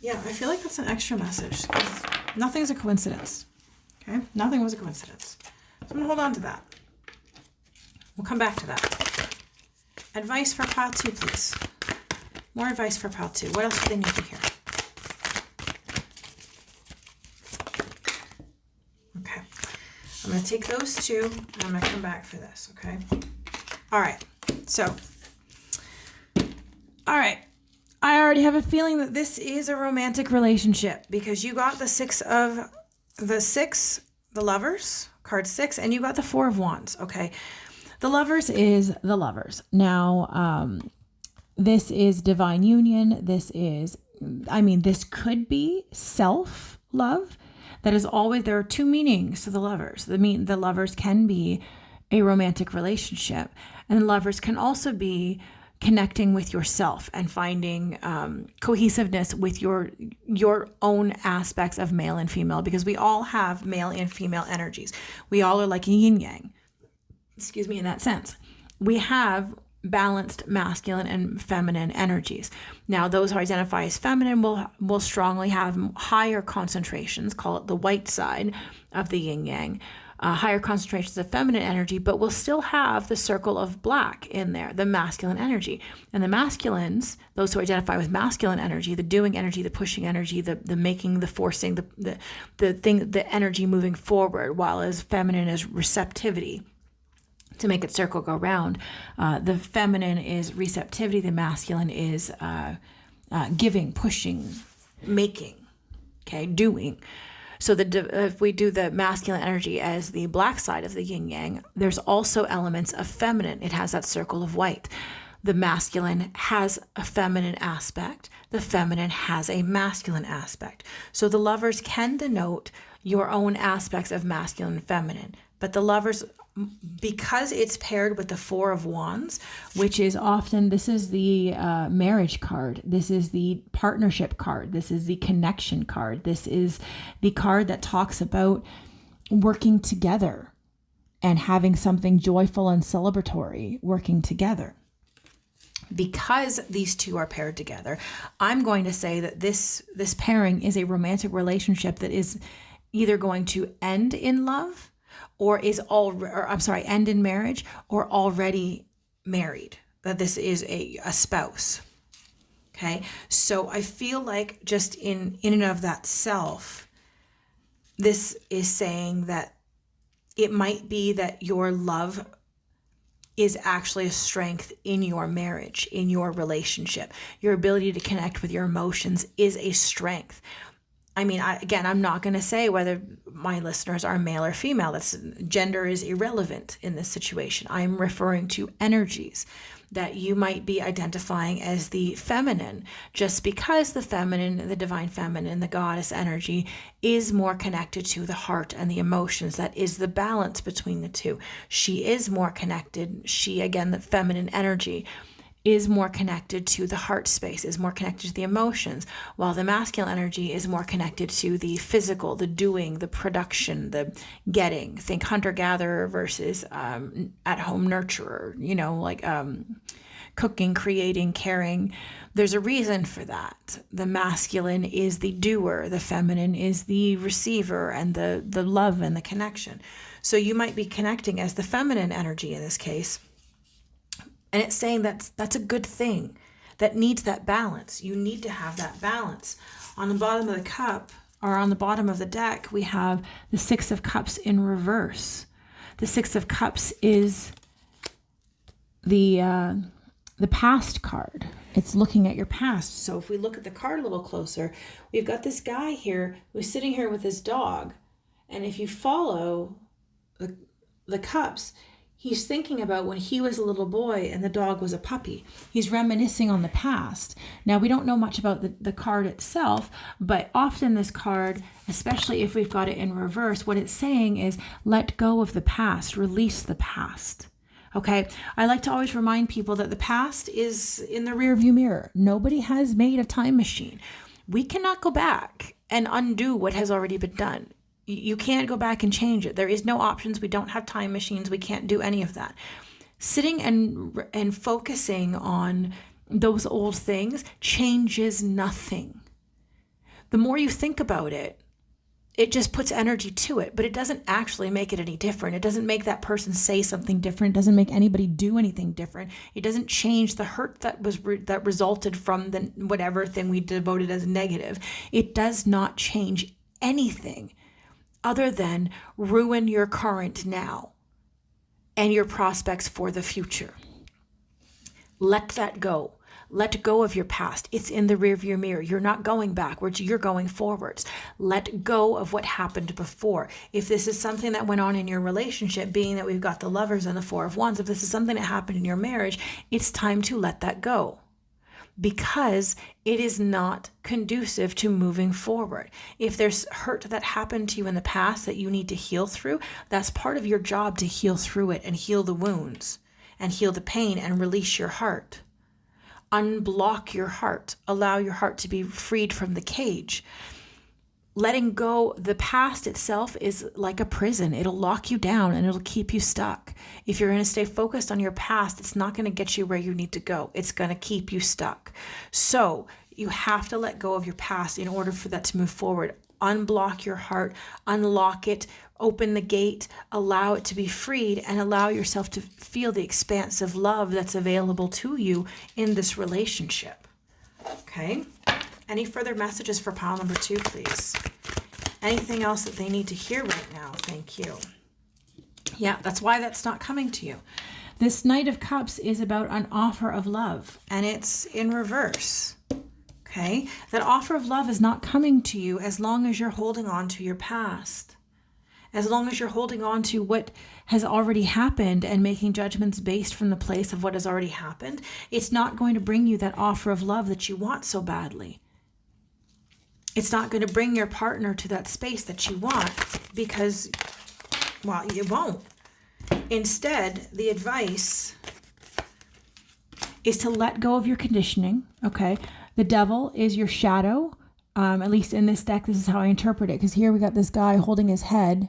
Speaker 2: an extra message. Nothing's a coincidence. Okay? Nothing was a coincidence. So I'm going to hold on to that. We'll come back to that. Advice for pile 2, please. More advice for pile 2. What else do they need to hear? Okay. I'm going to take those 2 and I'm going to come back for this, okay? All right. So, all right. I already have a feeling that this is a romantic relationship because you got the Lovers, card 6, and you got the 4 of Wands, okay? The Lovers is the Lovers. Now, this is divine union. This could be self-love. That is always, there are 2 meanings to the Lovers. The Lovers can be a romantic relationship, and Lovers can also be connecting with yourself and finding cohesiveness with your own aspects of male and female, because we all have male and female energies. We all are like a yin yang. Excuse me, in that sense. We have balanced masculine and feminine energies. Now, those who identify as feminine will strongly have higher concentrations, call it the white side of the yin yang, higher concentrations of feminine energy, but will still have the circle of black in there, the masculine energy. And the masculines, those who identify with masculine energy, the doing energy, the pushing energy, the making, the forcing, the energy moving forward, while as feminine is receptivity, to make it circle go round. The feminine is receptivity. The masculine is giving, pushing, making, okay, doing. So if we do the masculine energy as the black side of the yin yang, there's also elements of feminine. It has that circle of white. The masculine has a feminine aspect. The feminine has a masculine aspect. So the Lovers can denote your own aspects of masculine and feminine. But the Lovers, because it's paired with the 4 of Wands, which is often, this is the marriage card. This is the partnership card. This is the connection card. This is the card that talks about working together and having something joyful and celebratory working together. Because these two are paired together, I'm going to say that this pairing is a romantic relationship that is either going to end in love end in marriage or already married, that this is a spouse. Okay. So I feel like just in and of that self, this is saying that it might be that your love is actually a strength in your marriage, in your relationship. Your ability to connect with your emotions is a strength. I mean, I'm not going to say whether my listeners are male or female. Gender is irrelevant in this situation. I'm referring to energies that you might be identifying as the feminine, just because the feminine, the divine feminine, the goddess energy is more connected to the heart and the emotions. That is the balance between the two. She is more connected. The feminine energy is more connected to the heart space, is more connected to the emotions, while the masculine energy is more connected to the physical, the doing, the production, the getting. Think hunter-gatherer versus at-home nurturer, cooking, creating, caring. There's a reason for that. The masculine is the doer, the feminine is the receiver and the love and the connection. So you might be connecting as the feminine energy in this case. And it's saying that's a good thing that needs that balance. You need to have that balance. On the bottom of the cup, or on the bottom of the deck, we have the Six of Cups in reverse. The Six of Cups is the past card. It's looking at your past. So if we look at the card a little closer, we've got this guy here who's sitting here with his dog. And if you follow the cups, he's thinking about when he was a little boy and the dog was a puppy. He's reminiscing on the past. Now, we don't know much about the card itself, but often this card, especially if we've got it in reverse, what it's saying is let go of the past, release the past. Okay, I like to always remind people that the past is in the rearview mirror. Nobody has made a time machine. We cannot go back and undo what has already been done. You can't go back and change it. There is no options. We don't have time machines. We can't do any of that. Sitting and focusing on those old things changes nothing. The more you think about it, it just puts energy to it, but it doesn't actually make it any different. It doesn't make that person say something different. It doesn't make anybody do anything different. It doesn't change the hurt that resulted from the whatever thing we devoted as negative. It does not change anything other than ruin your current now and your prospects for the future. Let that go. Let go of your past. It's in the rearview mirror. You're not going backwards. You're going forwards. Let go of what happened before. If this is something that went on in your relationship, being that we've got the Lovers and the Four of Wands, if this is something that happened in your marriage, it's time to let that go, because it is not conducive to moving forward. If there's hurt that happened to you in the past that you need to heal through, that's part of your job, to heal through it and heal the wounds and heal the pain and release your heart. Unblock your heart. Allow your heart to be freed from the cage. Letting go, the past itself is like a prison. It'll lock you down and it'll keep you stuck. If you're going to stay focused on your past, it's not going to get you where you need to go. It's going to keep you stuck. So you have to let go of your past in order for that to move forward. Unblock your heart, unlock it, open the gate, allow it to be freed, and allow yourself to feel the expansive love that's available to you in this relationship. Okay? Any further messages for pile number 2, please? Anything else that they need to hear right now? Thank you. Yeah, that's why that's not coming to you. This Knight of Cups is about an offer of love, and it's in reverse. Okay? That offer of love is not coming to you as long as you're holding on to your past. As long as you're holding on to what has already happened and making judgments based from the place of what has already happened, it's not going to bring you that offer of love that you want so badly. It's not going to bring your partner to that space that you want because, well, you won't. Instead, the advice is to let go of your conditioning, okay? The devil is your shadow. At least in this deck, this is how I interpret it. Because here we got this guy holding his head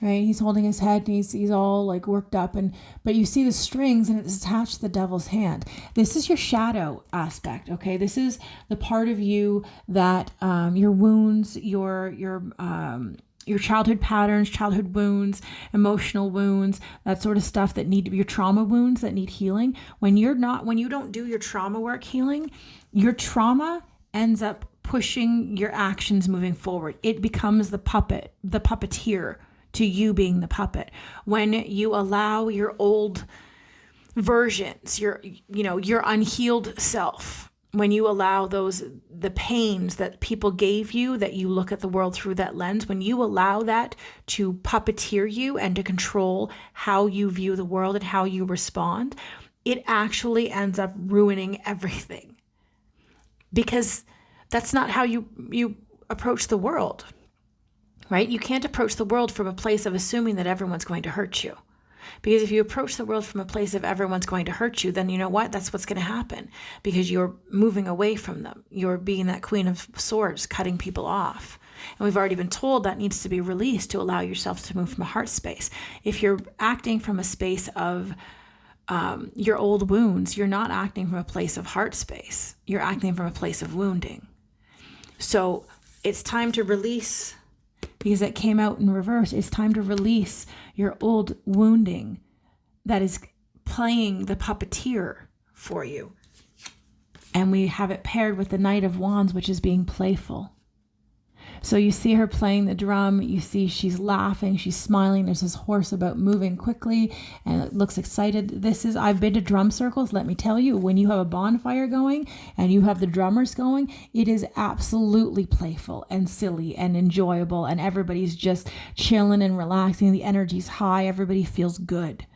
Speaker 2: right? He's holding his head and he's all like worked up, but you see the strings and it's attached to the devil's hand. This is your shadow aspect, okay? This is the part of you that your wounds, your childhood patterns, childhood wounds, emotional wounds, that sort of stuff that need your trauma wounds that need healing. When you don't do your trauma work healing, your trauma ends up pushing your actions moving forward. It becomes the puppeteer to you being the puppet. When you allow your old versions, your unhealed self, when you allow the pains that people gave you, that you look at the world through that lens, when you allow that to puppeteer you and to control how you view the world and how you respond, it actually ends up ruining everything. Because that's not how you approach the world, right? You can't approach the world from a place of assuming that everyone's going to hurt you. Because if you approach the world from a place of everyone's going to hurt you, then you know what? That's what's going to happen, because you're moving away from them. You're being that Queen of Swords, cutting people off. And we've already been told that needs to be released to allow yourself to move from a heart space. If you're acting from a space of your old wounds, you're not acting from a place of heart space. You're acting from a place of wounding. So it's time to release, because it came out in reverse. It's time to release your old wounding that is playing the puppeteer for you. And we have it paired with the Knight of Wands, which is being playful. So you see her playing the drum, you see she's laughing, she's smiling, there's this horse about moving quickly and it looks excited. I've been to drum circles, let me tell you, when you have a bonfire going and you have the drummers going, it is absolutely playful and silly and enjoyable, and everybody's just chilling and relaxing, the energy's high, everybody feels good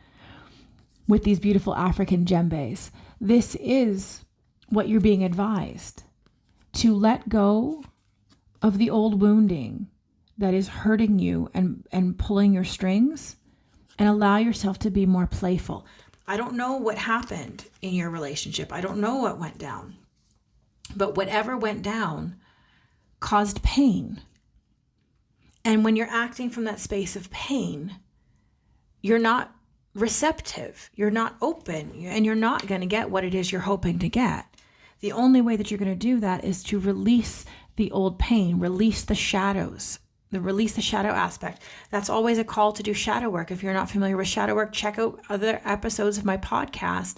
Speaker 2: with these beautiful African djembes. This is what you're being advised, to let go of the old wounding that is hurting you and pulling your strings, and allow yourself to be more playful. I don't know what happened in your relationship. I don't know what went down. But whatever went down caused pain. And when you're acting from that space of pain, you're not receptive, you're not open, and you're not going to get what it is you're hoping to get. The only way that you're going to do that is to release the old pain, release the shadows, release the shadow aspect. That's always a call to do shadow work. If you're not familiar with shadow work, check out other episodes of my podcast.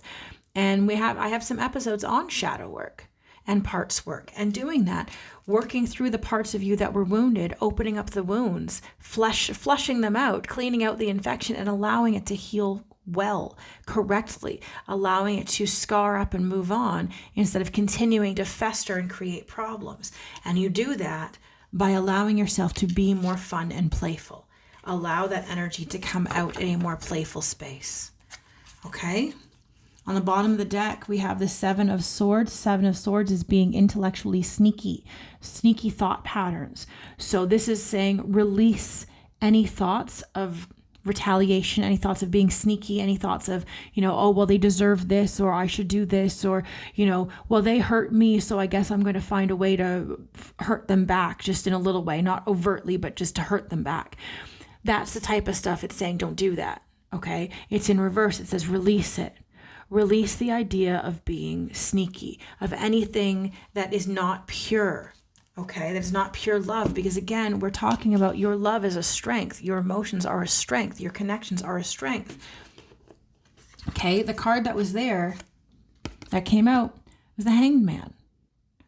Speaker 2: And I have some episodes on shadow work and parts work, and doing that, working through the parts of you that were wounded, opening up the wounds, flushing them out, cleaning out the infection, and allowing it to heal well, correctly, allowing it to scar up and move on instead of continuing to fester and create problems. And you do that by allowing yourself to be more fun and playful. Allow that energy to come out in a more playful space. Okay? On the bottom of the deck, we have the Seven of Swords. Seven of Swords is being intellectually sneaky thought patterns. So this is saying release any thoughts of retaliation, any thoughts of being sneaky, any thoughts of, oh, well, they deserve this, or I should do this, or, well, they hurt me, so I guess I'm going to find a way to hurt them back, just in a little way, not overtly, but just to hurt them back. That's the type of stuff it's saying, don't do that. Okay. It's in reverse. It says, release it. Release the idea of being sneaky, of anything that is not pure. Okay, that's not pure love, because again, we're talking about your love is a strength. Your emotions are a strength. Your connections are a strength. Okay, the card that was there, that came out, was the Hanged Man.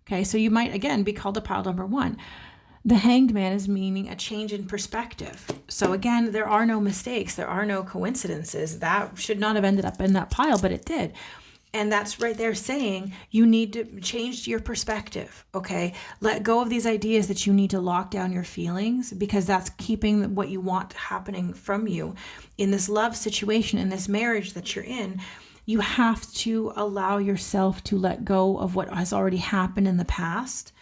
Speaker 2: Okay, so you might, again, be called a pile number one. The Hanged Man is meaning a change in perspective. So again, there are no mistakes. There are no coincidences. That should not have ended up in that pile, but it did. And that's right there saying you need to change your perspective, okay? Let go of these ideas that you need to lock down your feelings, because that's keeping what you want happening from you. In this love situation, in this marriage that you're in, you have to allow yourself to let go of what has already happened in the past.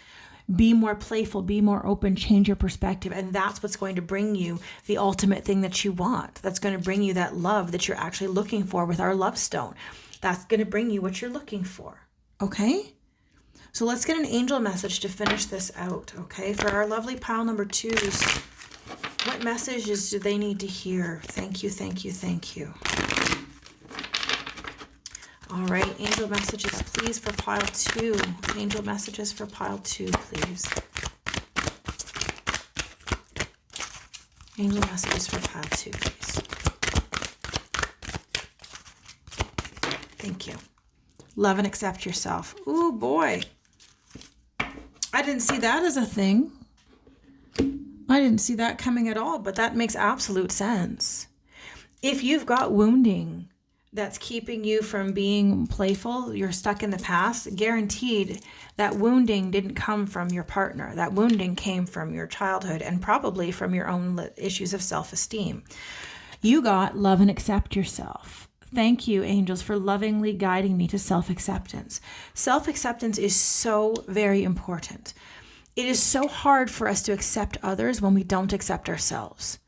Speaker 2: Be more playful, be more open, change your perspective. And that's what's going to bring you the ultimate thing that you want. That's going to bring you that love that you're actually looking for with our love stone. That's going to bring you what you're looking for. Okay? So let's get an angel message to finish this out. Okay? For our lovely pile number twos,
Speaker 1: What messages do they need to hear? Thank you, thank you, thank you. All right, angel messages, please, for pile 2. Angel messages for pile 2, please. Angel messages for pile 2, please. Thank you. Love and accept yourself. Ooh, boy. I didn't see that as a thing. I didn't see that coming at all, but that makes absolute sense. If you've got wounding that's keeping you from being playful, you're stuck in the past, guaranteed that wounding didn't come from your partner. That wounding came from your childhood and probably from your own issues of self-esteem. You got love and accept yourself. Thank you, angels, for lovingly guiding me to self-acceptance. Self-acceptance is so very important. It is so hard for us to accept others when we don't accept ourselves.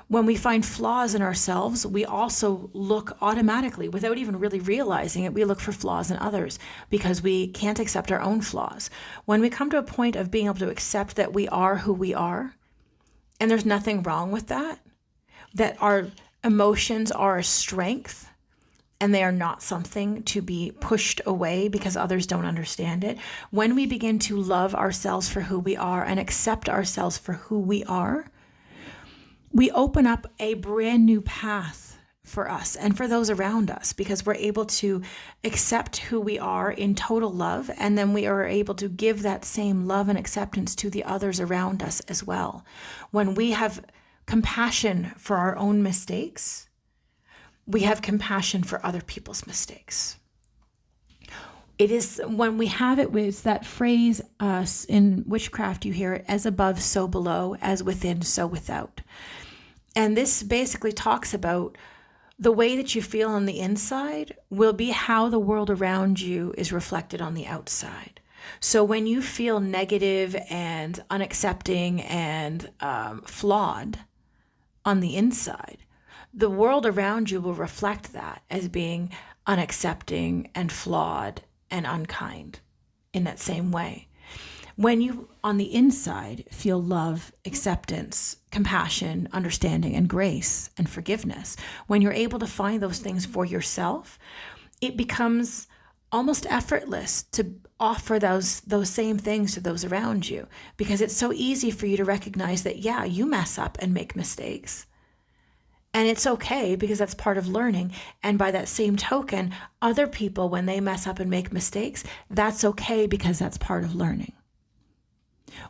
Speaker 1: When we find flaws in ourselves, we also look automatically, without even really realizing it, we look for flaws in others because we can't accept our own flaws. When we come to a point of being able to accept that we are who we are, and there's nothing wrong with that our emotions are a strength and they are not something to be pushed away because others don't understand it. When we begin to love ourselves for who we are and accept ourselves for who we are, we open up a brand new path for us and for those around us because we're able to accept who we are in total love, and then we are able to give that same love and acceptance to the others around us as well. When we have compassion for our own mistakes, we have compassion for other people's mistakes. It is when we have it with that phrase in witchcraft, you hear it, as above, so below, as within, so without. And this basically talks about the way that you feel on the inside will be how the world around you is reflected on the outside. So when you feel negative and unaccepting and flawed on the inside, the world around you will reflect that as being unaccepting and flawed and unkind in that same way. When you, on the inside, feel love, acceptance, compassion, understanding, and grace and forgiveness, when you're able to find those things for yourself, it becomes almost effortless to offer those same things to those around you, because it's so easy for you to recognize that, yeah, you mess up and make mistakes. And it's okay because that's part of learning. And by that same token, other people, when they mess up and make mistakes, that's okay because that's part of learning.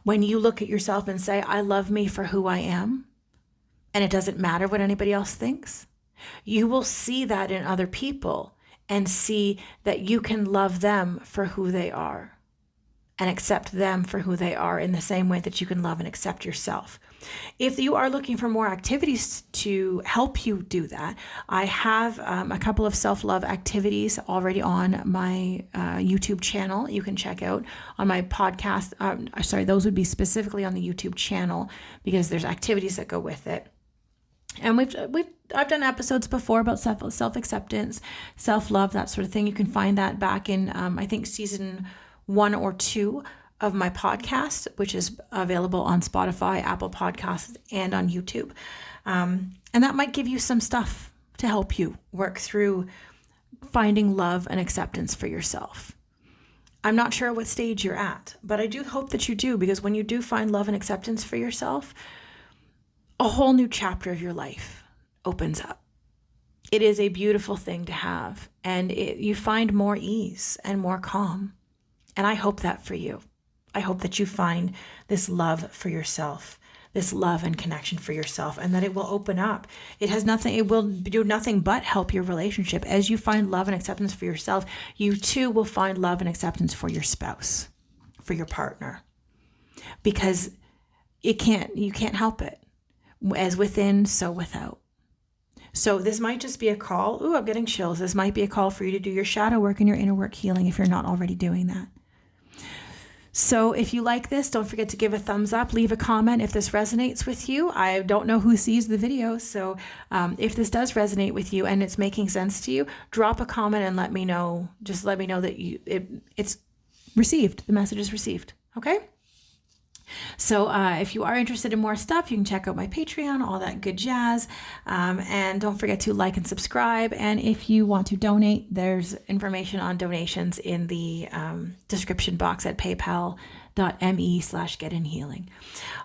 Speaker 1: When you look at yourself and say, I love me for who I am, and it doesn't matter what anybody else thinks, you will see that in other people and see that you can love them for who they are and accept them for who they are in the same way that you can love and accept yourself. If you are looking for more activities to help you do that, I have a couple of self-love activities already on my YouTube channel. You can check out on my podcast. Those would be specifically on the YouTube channel because there's activities that go with it. And I've done episodes before about self-acceptance, self-love, that sort of thing. You can find that back in I think season 1 or 2 of my podcast, which is available on Spotify, Apple Podcasts, and on YouTube. And that might give you some stuff to help you work through finding love and acceptance for yourself. I'm not sure what stage you're at, but I do hope that you do, because when you do find love and acceptance for yourself, a whole new chapter of your life opens up. It is a beautiful thing to have, and you find more ease and more calm. And I hope that for you. I hope that you find this love for yourself, this love and connection for yourself, and that it will open up. It will do nothing but help your relationship. As you find love and acceptance for yourself, you too will find love and acceptance for your spouse, for your partner, because you can't help it. As within, so without. So this might just be a call. Ooh, I'm getting chills. This might be a call for you to do your shadow work and your inner work healing if you're not already doing that. So if you like this, don't forget to give a thumbs up, leave a comment if this resonates with you. I don't know who sees the video, so if this does resonate with you and it's making sense to you, drop a comment and let me know. Just let me know that it's received. The message is received. Okay?
Speaker 2: So if you are interested in more stuff, you can check out my Patreon, all that good jazz. And don't forget to like and subscribe. And if you want to donate, there's information on donations in the description box at paypal.me/getinhealing.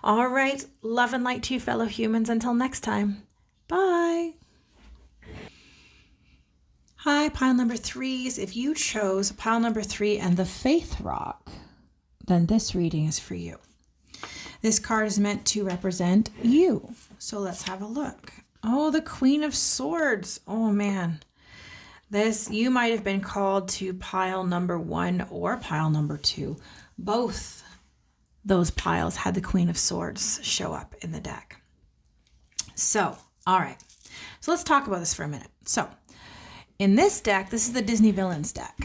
Speaker 2: All right. Love and light to you, fellow humans. Until next time. Bye. Hi, pile number 3s. If you chose pile number 3 and the Faith Rock, then this reading is for you. This card is meant to represent you. So let's have a look. Oh, the Queen of Swords. Oh, man. You might have been called to pile number 1 or pile number 2. Both those piles had the Queen of Swords show up in the deck. So, all right. So let's talk about this for a minute. So, in this deck, this is the Disney Villains deck.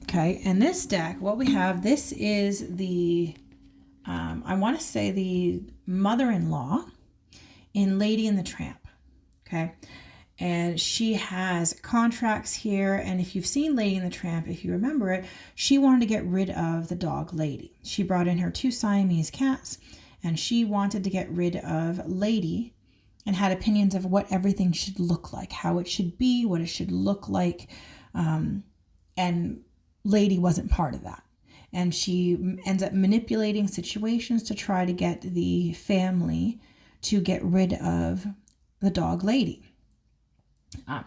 Speaker 2: Okay, in this deck, what we have, this is the, I want to say the mother-in-law in Lady and the Tramp. Okay, and she has contracts here. And if you've seen Lady and the Tramp, if you remember it, she wanted to get rid of the dog Lady. She brought in her 2 Siamese cats, and she wanted to get rid of Lady, and had opinions of what everything should look like, how it should be, what it should look like. And Lady wasn't part of that. And she ends up manipulating situations to try to get the family to get rid of the dog Lady.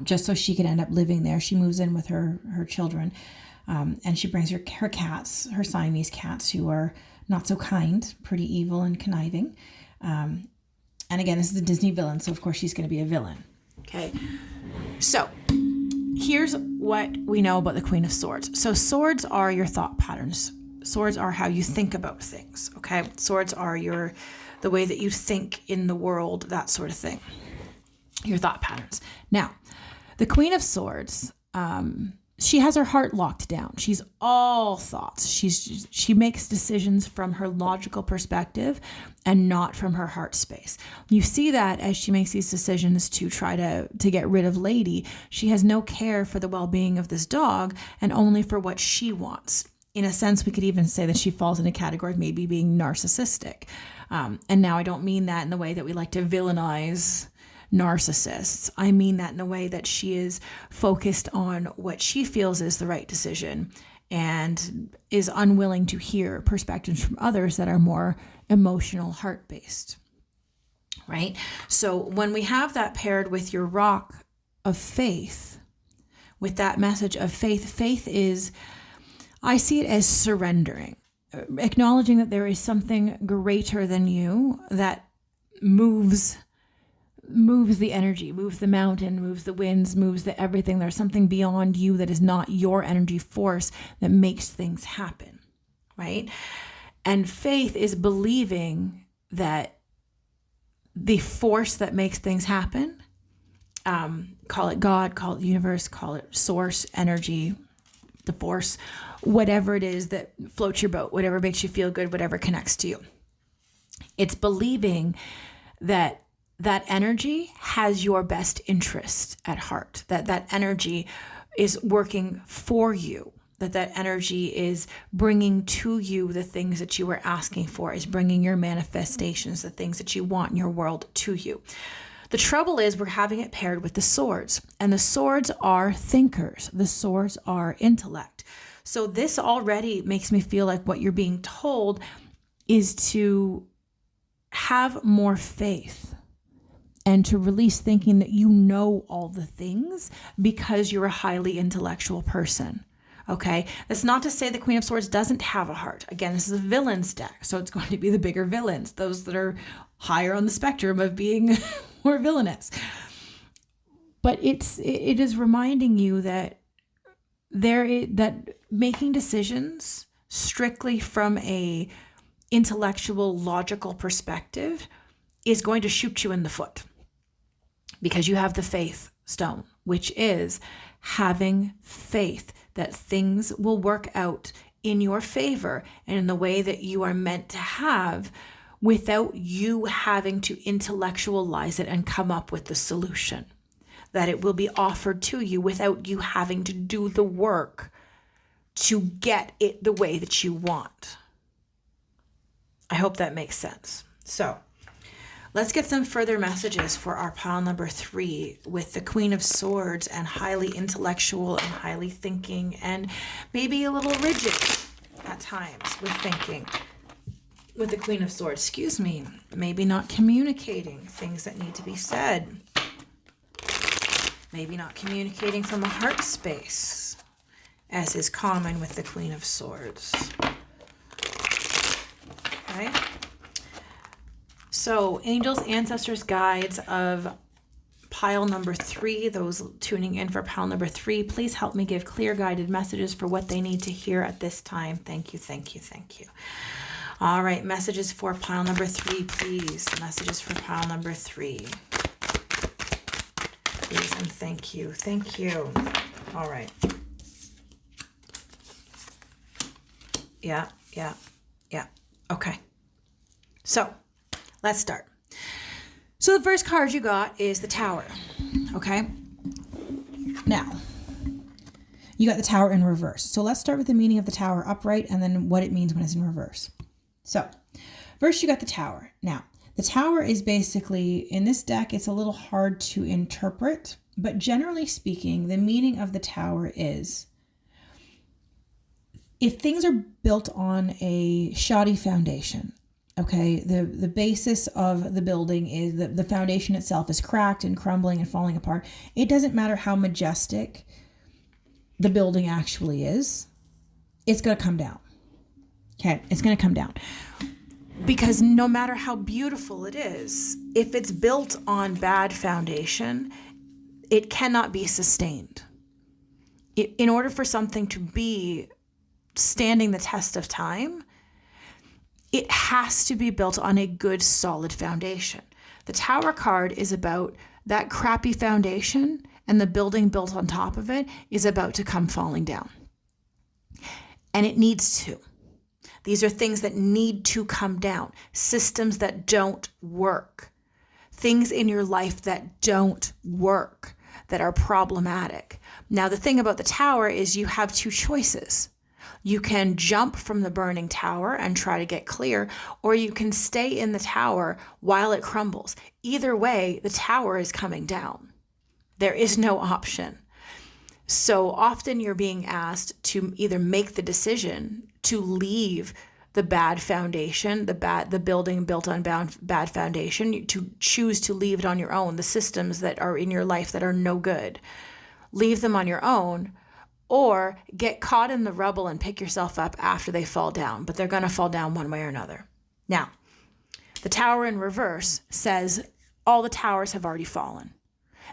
Speaker 2: Just so she can end up living there. She moves in with her children. And she brings her cats, her Siamese cats, who are not so kind, pretty evil and conniving. And again, this is a Disney villain, so of course she's going to be a villain. Okay, so here's what we know about the Queen of Swords. So swords are your thought patterns. Swords are how you think about things, okay? Swords are the way that you think in the world, that sort of thing. Your thought patterns. Now, the Queen of Swords, she has her heart locked down. She's all thoughts. She makes decisions from her logical perspective and not from her heart space. You see that as she makes these decisions to try to get rid of Lady. She has no care for the well-being of this dog and only for what she wants. In a sense, we could even say that she falls in a category of maybe being narcissistic. And now I don't mean that in the way that we like to villainize narcissists. I mean that in a way that she is focused on what she feels is the right decision and is unwilling to hear perspectives from others that are more emotional, heart-based, right? So when we have that paired with your rock of faith, with that message of faith, faith is, I see it as surrendering, acknowledging that there is something greater than you that moves the energy, moves the mountain, moves the winds, moves the everything. There's something beyond you that is not your energy force that makes things happen, right? And faith is believing that the force that makes things happen, call it God, call it universe, call it source, energy, the force, whatever it is that floats your boat, whatever makes you feel good, whatever connects to you. It's believing that energy has your best interest at heart, that energy is working for you, that energy is bringing to you the things that you were asking for, is bringing your manifestations, the things that you want in your world to you. The trouble is we're having it paired with the swords, and the swords are thinkers. The swords are intellect. So this already makes me feel like what you're being told is to have more faith and to release thinking that you know all the things because you're a highly intellectual person. Okay, that's not to say the Queen of Swords doesn't have a heart. Again, this is a villains deck, so it's going to be the bigger villains, those that are higher on the spectrum of being more villainous. But it is reminding you that that making decisions strictly from a intellectual, logical perspective is going to shoot you in the foot because you have the faith stone, which is having faith that things will work out in your favor and in the way that you are meant to have without you having to intellectualize it and come up with the solution. That it will be offered to you without you having to do the work to get it the way that you want. I hope that makes sense. So let's get some further messages for our pile number 3 with the Queen of Swords and highly intellectual and highly thinking and maybe a little rigid at times with thinking. With the Queen of Swords, excuse me, maybe not communicating things that need to be said. Maybe not communicating from a heart space, as is common with the Queen of Swords. Okay? So, angels, ancestors, guides of pile number 3, those tuning in for pile number 3, please help me give clear guided messages for what they need to hear at this time. Thank you, thank you, thank you. All right, messages for pile number 3, please. Messages for pile number 3. Please and thank you. Thank you. All right. Yeah. Okay. So, let's start. So, the first card you got is the Tower. Okay? Now, you got the Tower in reverse. So, let's start with the meaning of the Tower upright and then what it means when it's in reverse. So, first you got the Tower. Now, the Tower is basically, in this deck, it's a little hard to interpret, but generally speaking, the meaning of the Tower is if things are built on a shoddy foundation, okay, the basis of the building is the foundation itself is cracked and crumbling and falling apart. It doesn't matter how majestic the building actually is, it's going to come down. Okay, it's going to come down. Because no matter how beautiful it is, if it's built on bad foundation, it cannot be sustained. In order for something to be standing the test of time, it has to be built on a good, solid foundation. The Tower card is about that crappy foundation, and the building built on top of it is about to come falling down. And it needs to. These are things that need to come down. Systems that don't work. Things in your life that don't work, that are problematic. Now, the thing about the Tower is you have 2 choices. You can jump from the burning tower and try to get clear, or you can stay in the tower while it crumbles. Either way, the tower is coming down. There is no option. So often you're being asked to either make the decision to leave the bad foundation, the building built on bad foundation, to choose to leave it on your own, the systems that are in your life that are no good. Leave them on your own, or get caught in the rubble and pick yourself up after they fall down, but they're going to fall down one way or another. Now, the Tower in reverse says all the towers have already fallen.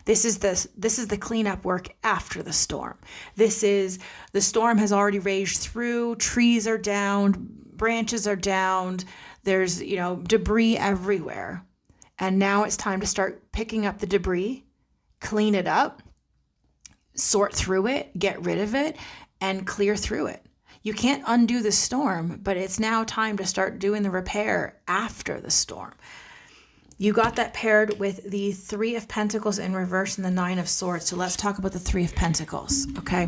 Speaker 2: This is the cleanup work after the storm. This is the storm has already raged through, trees are down, branches are down, there's, debris everywhere. And now it's time to start picking up the debris, clean it up, sort through it, get rid of it, and clear through it. You can't undo the storm, but it's now time to start doing the repair after the storm. You got that paired with the 3 of Pentacles in reverse and the 9 of Swords. So let's talk about the 3 of Pentacles, okay?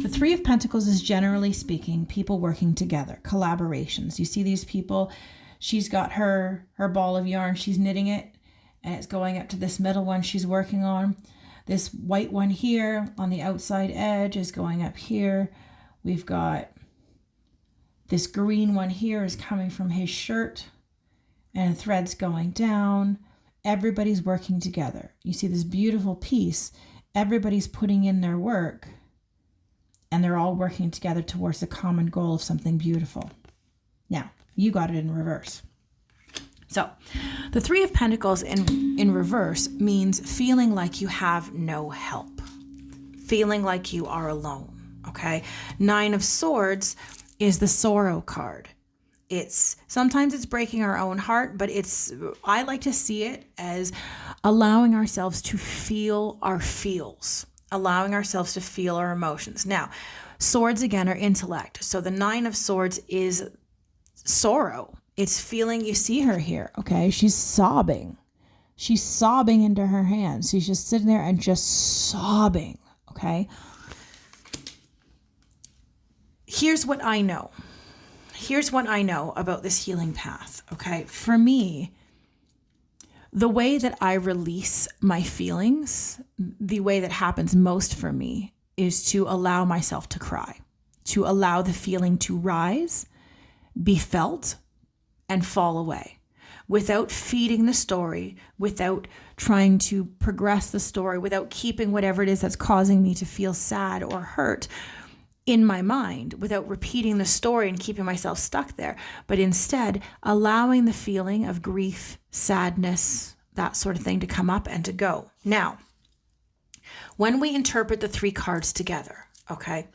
Speaker 2: The 3 of Pentacles is, generally speaking, people working together, collaborations. You see these people, she's got her ball of yarn, she's knitting it, and it's going up to this middle one she's working on. This white one here on the outside edge is going up here. We've got this green one here is coming from his shirt, and threads going down. Everybody's working together. You see this beautiful piece. Everybody's putting in their work, and they're all working together towards the common goal of something beautiful. Now, you got it in reverse. So, the 3 of Pentacles in reverse means feeling like you have no help. Feeling like you are alone, okay? 9 of Swords is the Sorrow card. Sometimes it's breaking our own heart, but I like to see it as allowing ourselves to feel our feels, allowing ourselves to feel our emotions. Now, swords again are intellect. So the 9 of Swords is sorrow. It's feeling, you see her here, okay? She's sobbing. She's sobbing into her hands. She's just sitting there and just sobbing, okay? Here's what I know. here's what I know about this healing path, okay? For me, the way that I release my feelings, the way that happens most for me is to allow myself to cry, to allow the feeling to rise, be felt, and fall away without feeding the story, without trying to progress the story, without keeping whatever it is that's causing me to feel sad or hurt in my mind, without repeating the story and keeping myself stuck there, but instead allowing the feeling of grief, sadness, that sort of thing to come up and to go. Now, when we interpret the 3 cards together, okay,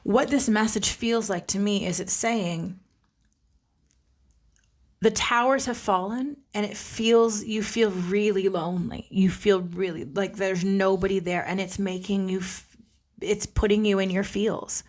Speaker 2: what this message feels like to me is it's saying the towers have fallen and you feel really lonely. You feel really like there's nobody there, and it's making you it's putting you in your feels.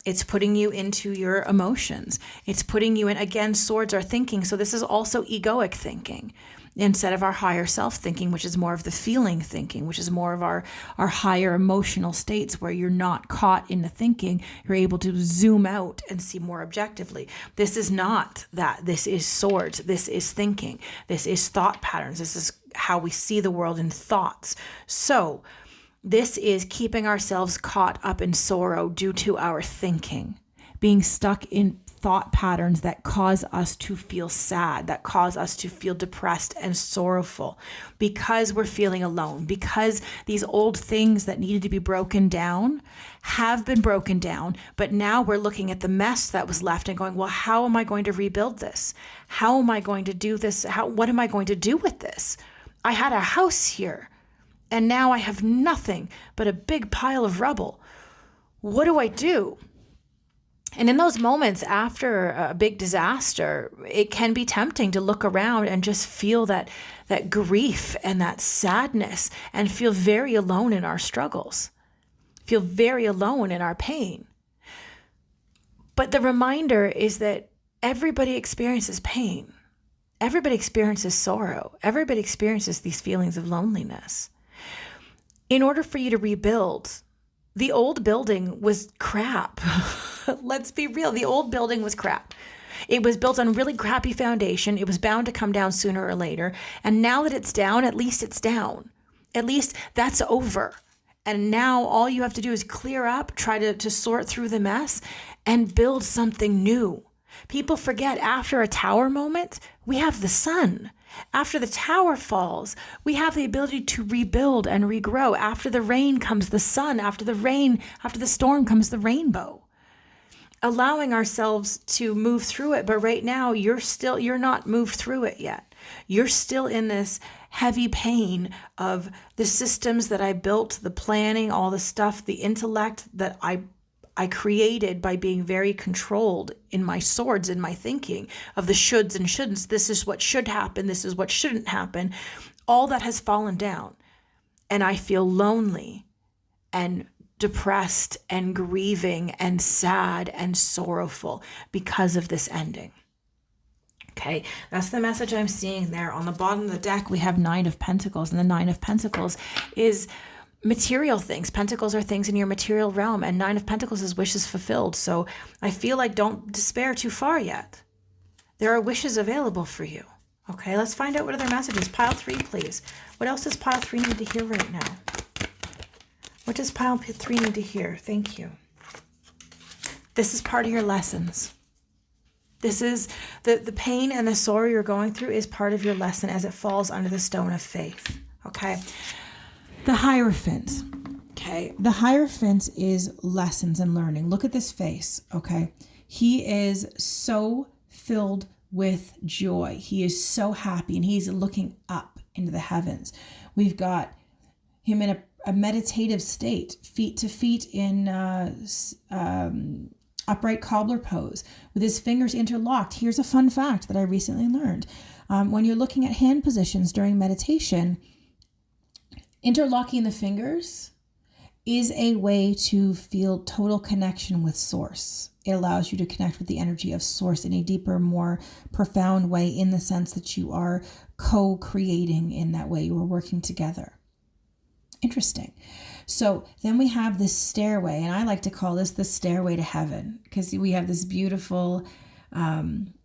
Speaker 2: It's putting you into your emotions. It's putting you in, again, swords are thinking. So this is also egoic thinking instead of our higher self thinking, which is more of the feeling thinking, which is more of our higher emotional states where you're not caught in the thinking. You're able to zoom out and see more objectively. This is not that. This is swords. This is thinking. This is thought patterns. This is how we see the world in thoughts. So this is keeping ourselves caught up in sorrow due to our thinking, being stuck in thought patterns that cause us to feel sad, that cause us to feel depressed and sorrowful because we're feeling alone, because these old things that needed to be broken down have been broken down. But now we're looking at the mess that was left and going, well, how am I going to rebuild this? How am I going to do this? What am I going to do with this? I had a house here, and now I have nothing but a big pile of rubble. What do I do? And in those moments after a big disaster, it can be tempting to look around and just feel that grief and that sadness and feel very alone in our struggles, feel very alone in our pain. But the reminder is that everybody experiences pain. Everybody experiences sorrow. Everybody experiences these feelings of loneliness. In order for you to rebuild, the old building was crap. Let's be real. The old building was crap. It was built on really crappy foundation. It was bound to come down sooner or later. And now that it's down, at least it's down. At least that's over. And now all you have to do is clear up, try to sort through the mess, and build something new. People forget after a tower moment, we have the sun. After the tower falls, we have the ability to rebuild and regrow. After the rain comes the sun. After the storm comes the rainbow. Allowing ourselves to move through it. But right now, you're not moved through it yet. You're still in this heavy pain of the systems that I built, the planning, all the stuff, the intellect that I created by being very controlled in my swords, in my thinking of the shoulds and shouldn'ts. This is what should happen. This is what shouldn't happen. All that has fallen down. And I feel lonely and depressed and grieving and sad and sorrowful because of this ending. Okay, that's the message I'm seeing there. On the bottom of the deck, we have 9 of Pentacles, and the 9 of Pentacles is material things. Pentacles are things in your material realm, and 9 of Pentacles is wishes fulfilled. So I feel like don't despair too far yet. There are wishes available for you. Okay, let's find out what other messages. Pile 3, please. What else does pile 3 need to hear right now? What does pile 3 need to hear? Thank you. This is part of your lessons. This is the pain and the sorrow you're going through is part of your lesson as it falls under the stone of faith. Okay. The Hierophant. Okay. The Hierophant is lessons and learning. Look at this face. Okay. He is so filled with joy. He is so happy, and he's looking up into the heavens. We've got him in a meditative state, feet to feet in upright cobbler pose with his fingers interlocked. Here's a fun fact that I recently learned. When you're looking at hand positions during meditation, interlocking the fingers is a way to feel total connection with Source. It allows you to connect with the energy of Source in a deeper, more profound way, in the sense that you are co-creating in that way. You are working together. Interesting. So then we have this stairway, and I like to call this the stairway to heaven, because we have this beautiful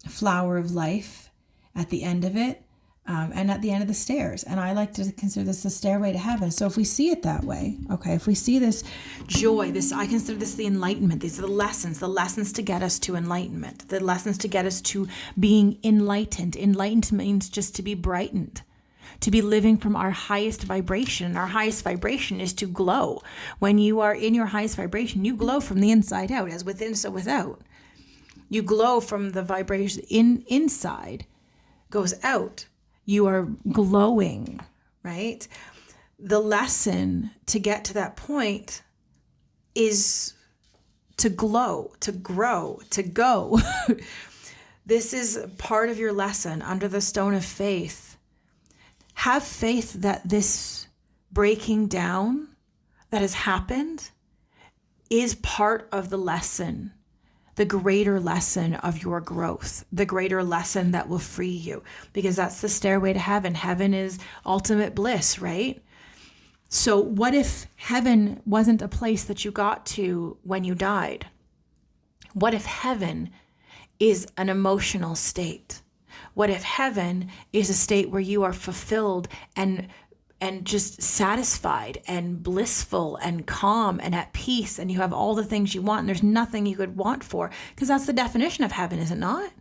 Speaker 2: flower of life at the end of it, and at the end of the stairs. And I like to consider this the stairway to heaven. So if we see it that way, okay, if we see this joy, I consider this the enlightenment. These are the lessons to get us to enlightenment, the lessons to get us to being enlightened. Enlightened means just to be brightened, to be living from our highest vibration. Our highest vibration is to glow. When you are in your highest vibration, you glow from the inside out, as within, so without. You glow from the vibration inside goes out. You are glowing, right? The lesson to get to that point is to glow, to grow, to go. This is part of your lesson under the stone of faith. Have faith that this breaking down that has happened is part of the lesson, the greater lesson of your growth, the greater lesson that will free you, because that's the stairway to heaven. Heaven is ultimate bliss, right? So what if heaven wasn't a place that you got to when you died? What if heaven is an emotional state? What if heaven is a state where you are fulfilled and just satisfied and blissful and calm and at peace, and you have all the things you want, and there's nothing you could want for? Because that's the definition of heaven, is it not?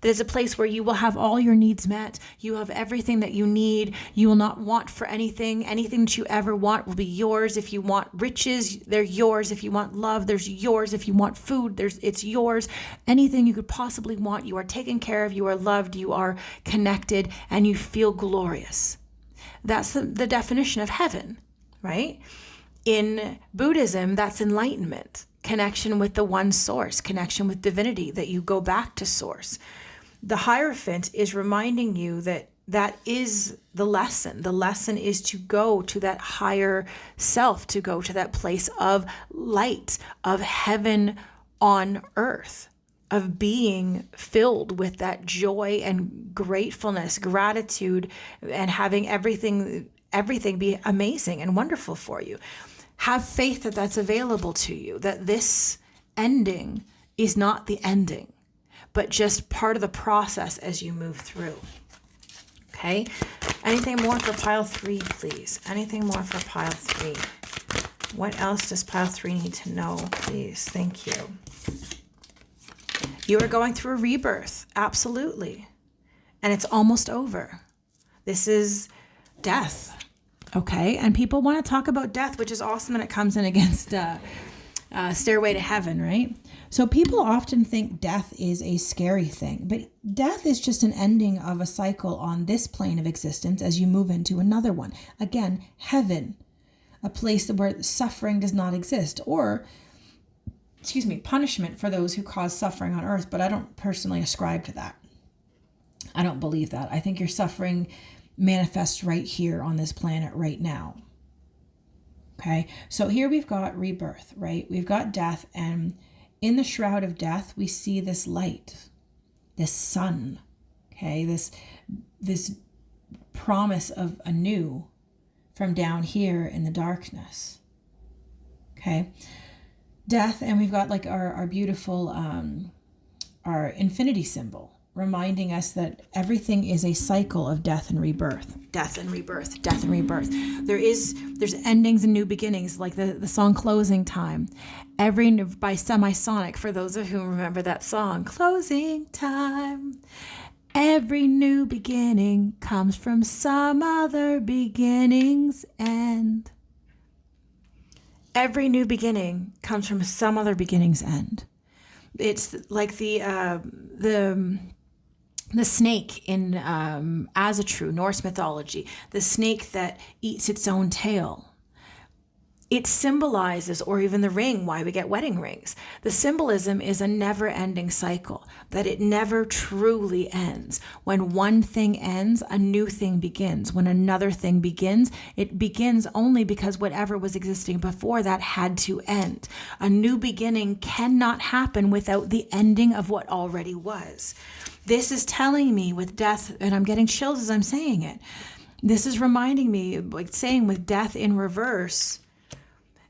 Speaker 2: That is a place where you will have all your needs met. You have everything that you need. You will not want for anything. Anything that you ever want will be yours. If you want riches, they're yours. If you want love, there's yours. If you want food, it's yours. Anything you could possibly want, you are taken care of, you are loved, you are connected, and you feel glorious. That's the definition of heaven, right? In Buddhism, that's enlightenment, connection with the one source, connection with divinity, that you go back to source. The Hierophant is reminding you that that is the lesson. The lesson is to go to that higher self, to go to that place of light, of heaven on earth, of being filled with that joy and gratefulness, gratitude, and having everything be amazing and wonderful for you. Have faith that that's available to you, that this ending is not the ending, but just part of the process as you move through. Okay? Anything more for pile 3, please? Anything more for pile 3? What else does pile 3 need to know, please? Thank you. You are going through a rebirth, absolutely. And it's almost over. This is death. Okay, and people want to talk about death, which is awesome, and it comes in against Stairway to Heaven, right? So people often think death is a scary thing, but death is just an ending of a cycle on this plane of existence as you move into another one. Again, heaven, a place where suffering does not exist, or, punishment for those who cause suffering on earth, but I don't personally ascribe to that. I don't believe that. I think your suffering manifests right here on this planet right now. Okay, so here we've got rebirth, right? We've got death, and in the shroud of death, we see this light, this sun, okay? This promise of a new from down here in the darkness, okay? Death, and we've got like our beautiful, our infinity symbol, reminding us that everything is a cycle of death and rebirth. Death and rebirth, death and rebirth. There's endings and new beginnings, like the song Closing Time. By Semisonic, for those of whom remember that song, Closing Time. Every new beginning comes from some other beginning's end. Every new beginning comes from some other beginning's end. It's like the snake in Asatru, Norse mythology, the snake that eats its own tail. It symbolizes, or even the ring, why we get wedding rings. The symbolism is a never-ending cycle, that it never truly ends. When one thing ends, a new thing begins. When another thing begins, it begins only because whatever was existing before that had to end. A new beginning cannot happen without the ending of what already was. This is telling me with death, and I'm getting chills as I'm saying it. This is reminding me, like saying with death in reverse,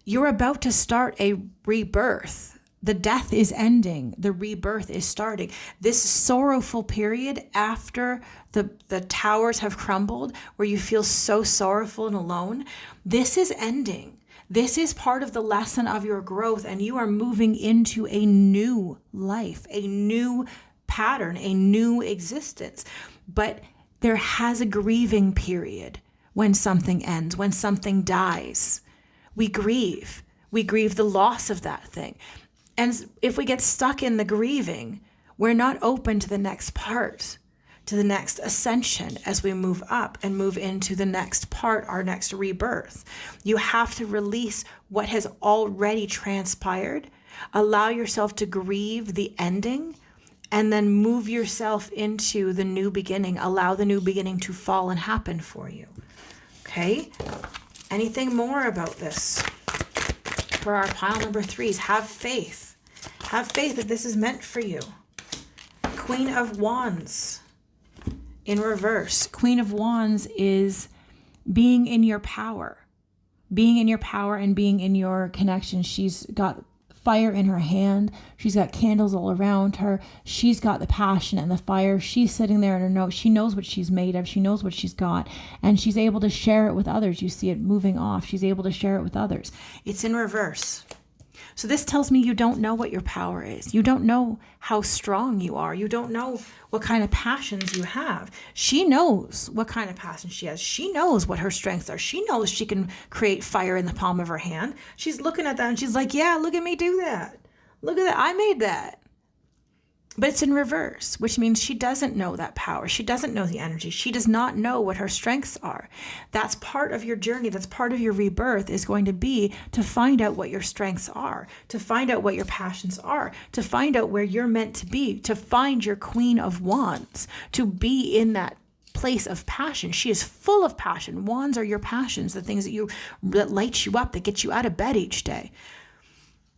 Speaker 2: you're about to start a rebirth. the death is ending, the rebirth is starting. This sorrowful period after the towers have crumbled, where you feel so sorrowful and alone, this is ending. This is part of the lesson of your growth, and you are moving into a new life, a new pattern, a new existence. But there has a grieving period when something ends, when something dies. We grieve. We grieve the loss of that thing. And if we get stuck in the grieving, we're not open to the next part, to the next ascension as we move up and move into the next part, our next rebirth. You have to release what has already transpired, allow yourself to grieve the ending, and then move yourself into the new beginning. Allow the new beginning to fall and happen for you. Okay? Anything more about this? For our pile number 3s, have faith. Have faith that this is meant for you. Queen of Wands in reverse. Queen of Wands is being in your power. Being in your power and being in your connection. She's got fire in her hand. She's got candles all around her. She's got the passion and the fire. She's sitting there in her note. She knows what she's made of. She knows what she's got. And she's able to share it with others. You see it moving off. She's able to share it with others. It's in reverse. So this tells me you don't know what your power is. You don't know how strong you are. You don't know what kind of passions you have. She knows what kind of passion she has. She knows what her strengths are. She knows she can create fire in the palm of her hand. She's looking at that and she's like, yeah, look at me do that. Look at that. I made that. But it's in reverse, which means she doesn't know that power. She doesn't know the energy. She does not know what her strengths are. That's part of your journey. That's part of your rebirth, is going to be to find out what your strengths are, to find out what your passions are, to find out where you're meant to be, to find your Queen of Wands, to be in that place of passion. She is full of passion. Wands are your passions, the things that light you up, that get you out of bed each day.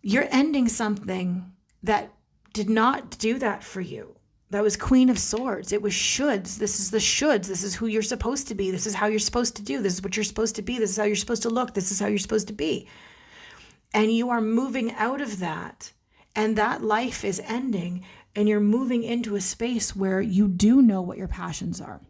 Speaker 2: You're ending something that did not do that for you. That was Queen of Swords. It was shoulds. This is the shoulds. This is who you're supposed to be. This is how you're supposed to do. This is what you're supposed to be. This is how you're supposed to look. This is how you're supposed to be. And you are moving out of that. And that life is ending. And you're moving into a space where you do know what your passions are.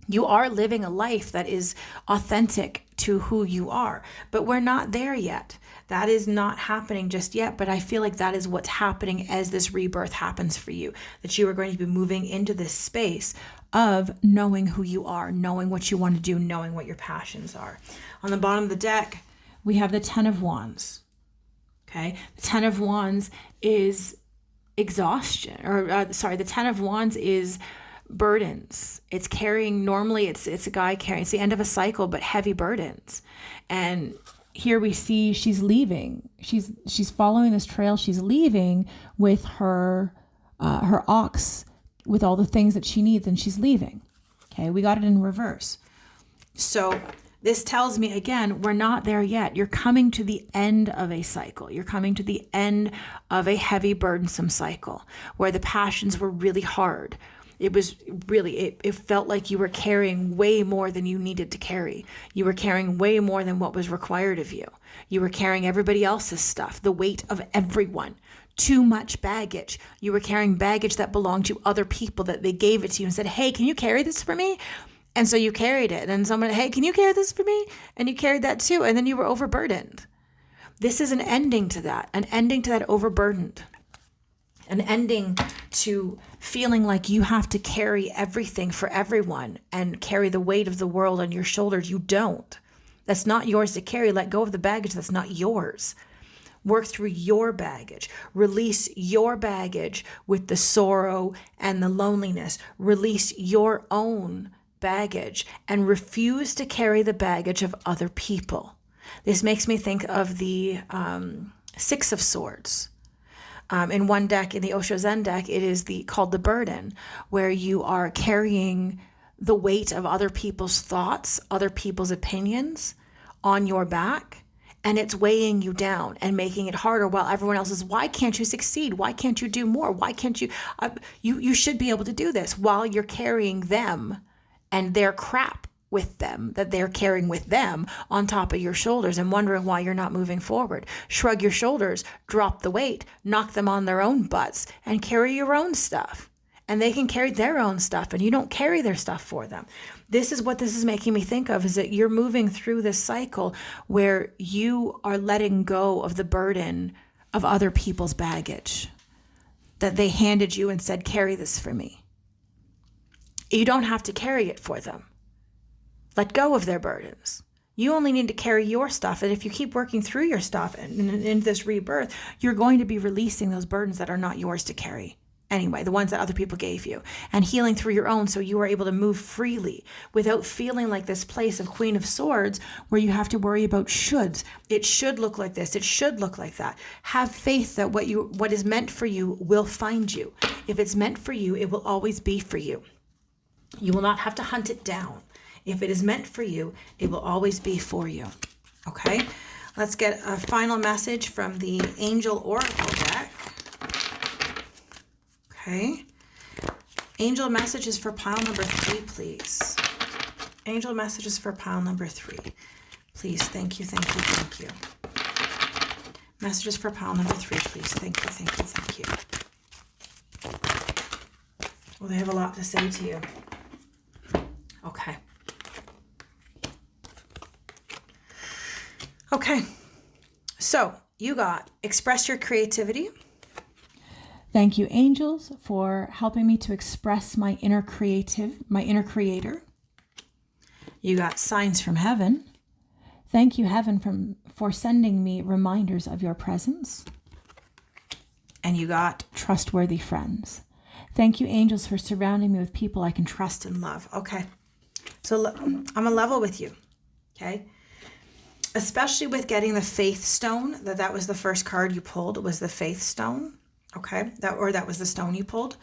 Speaker 2: You are living a life that is authentic to who you are. But we're not there yet. That is not happening just yet, but I feel like that is what's happening as this rebirth happens for you, that you are going to be moving into this space of knowing who you are, knowing what you want to do, knowing what your passions are. On the bottom of the deck, we have the Ten of Wands. Okay, the Ten of Wands is exhaustion, the Ten of Wands is burdens. It's carrying, normally it's a guy carrying, it's the end of a cycle, but heavy burdens. And here we see she's leaving. She's following this trail. She's leaving with her ox with all the things that she needs, and she's leaving. Okay, we got it in reverse. So this tells me, again, we're not there yet. You're coming to the end of a cycle. You're coming to the end of a heavy, burdensome cycle where the passions were really hard. It was really, it felt like you were carrying way more than you needed to carry. You were carrying way more than what was required of you. You were carrying everybody else's stuff, the weight of everyone. Too much baggage. You were carrying baggage that belonged to other people, that they gave it to you and said, hey, can you carry this for me? And so you carried it. And someone, hey, can you carry this for me? And you carried that too. And then you were overburdened. This is an ending to that, overburdened. An ending to feeling like you have to carry everything for everyone and carry the weight of the world on your shoulders. You don't. That's not yours to carry. Let go of the baggage that's not yours. Work through your baggage. Release your baggage with the sorrow and the loneliness. Release your own baggage and refuse to carry the baggage of other people. This makes me think of the Six of Swords. In one deck, in the Osho Zen deck, it is called the burden, where you are carrying the weight of other people's thoughts, other people's opinions on your back, and it's weighing you down and making it harder while everyone else is, why can't you succeed? Why can't you do more? Why can't you? You should be able to do this, while you're carrying them and their crap
Speaker 1: with them, that they're carrying with them on top of your shoulders and wondering why you're not moving forward. Shrug your shoulders, drop the weight, knock them on their own butts, and carry your own stuff. And they can carry their own stuff, and you don't carry their stuff for them. This is what this is making me think of, is that you're moving through this cycle where you are letting go of the burden of other people's baggage that they handed you and said, carry this for me. You don't have to carry it for them. Let go of their burdens. You only need to carry your stuff. And if you keep working through your stuff and in this rebirth, you're going to be releasing those burdens that are not yours to carry. Anyway, the ones that other people gave you, and healing through your own, so you are able to move freely without feeling like this place of Queen of Swords where you have to worry about shoulds. It should look like this. It should look like that. Have faith that what is meant for you will find you. If it's meant for you, it will always be for you. You will not have to hunt it down. If it is meant for you, it will always be for you. Okay? Let's get a final message from the Angel Oracle deck. Okay. Angel messages for pile number 3, please. Angel messages for pile number 3. Please. Thank you, thank you, thank you. Messages for pile number 3, please. Thank you, thank you, thank you. Well, they have a lot to say to you. Okay. Okay. So, you got express your creativity.
Speaker 2: Thank you, angels, for helping me to express my inner creator.
Speaker 1: You got signs from heaven.
Speaker 2: Thank you, heaven, for sending me reminders of your presence.
Speaker 1: And you got
Speaker 2: trustworthy friends. Thank you, angels, for surrounding me with people I can trust
Speaker 1: and love. Okay. So I'm a level with you. Okay. Especially with getting the faith stone, that was the first card you pulled, was the faith stone. Okay, that was the stone you pulled.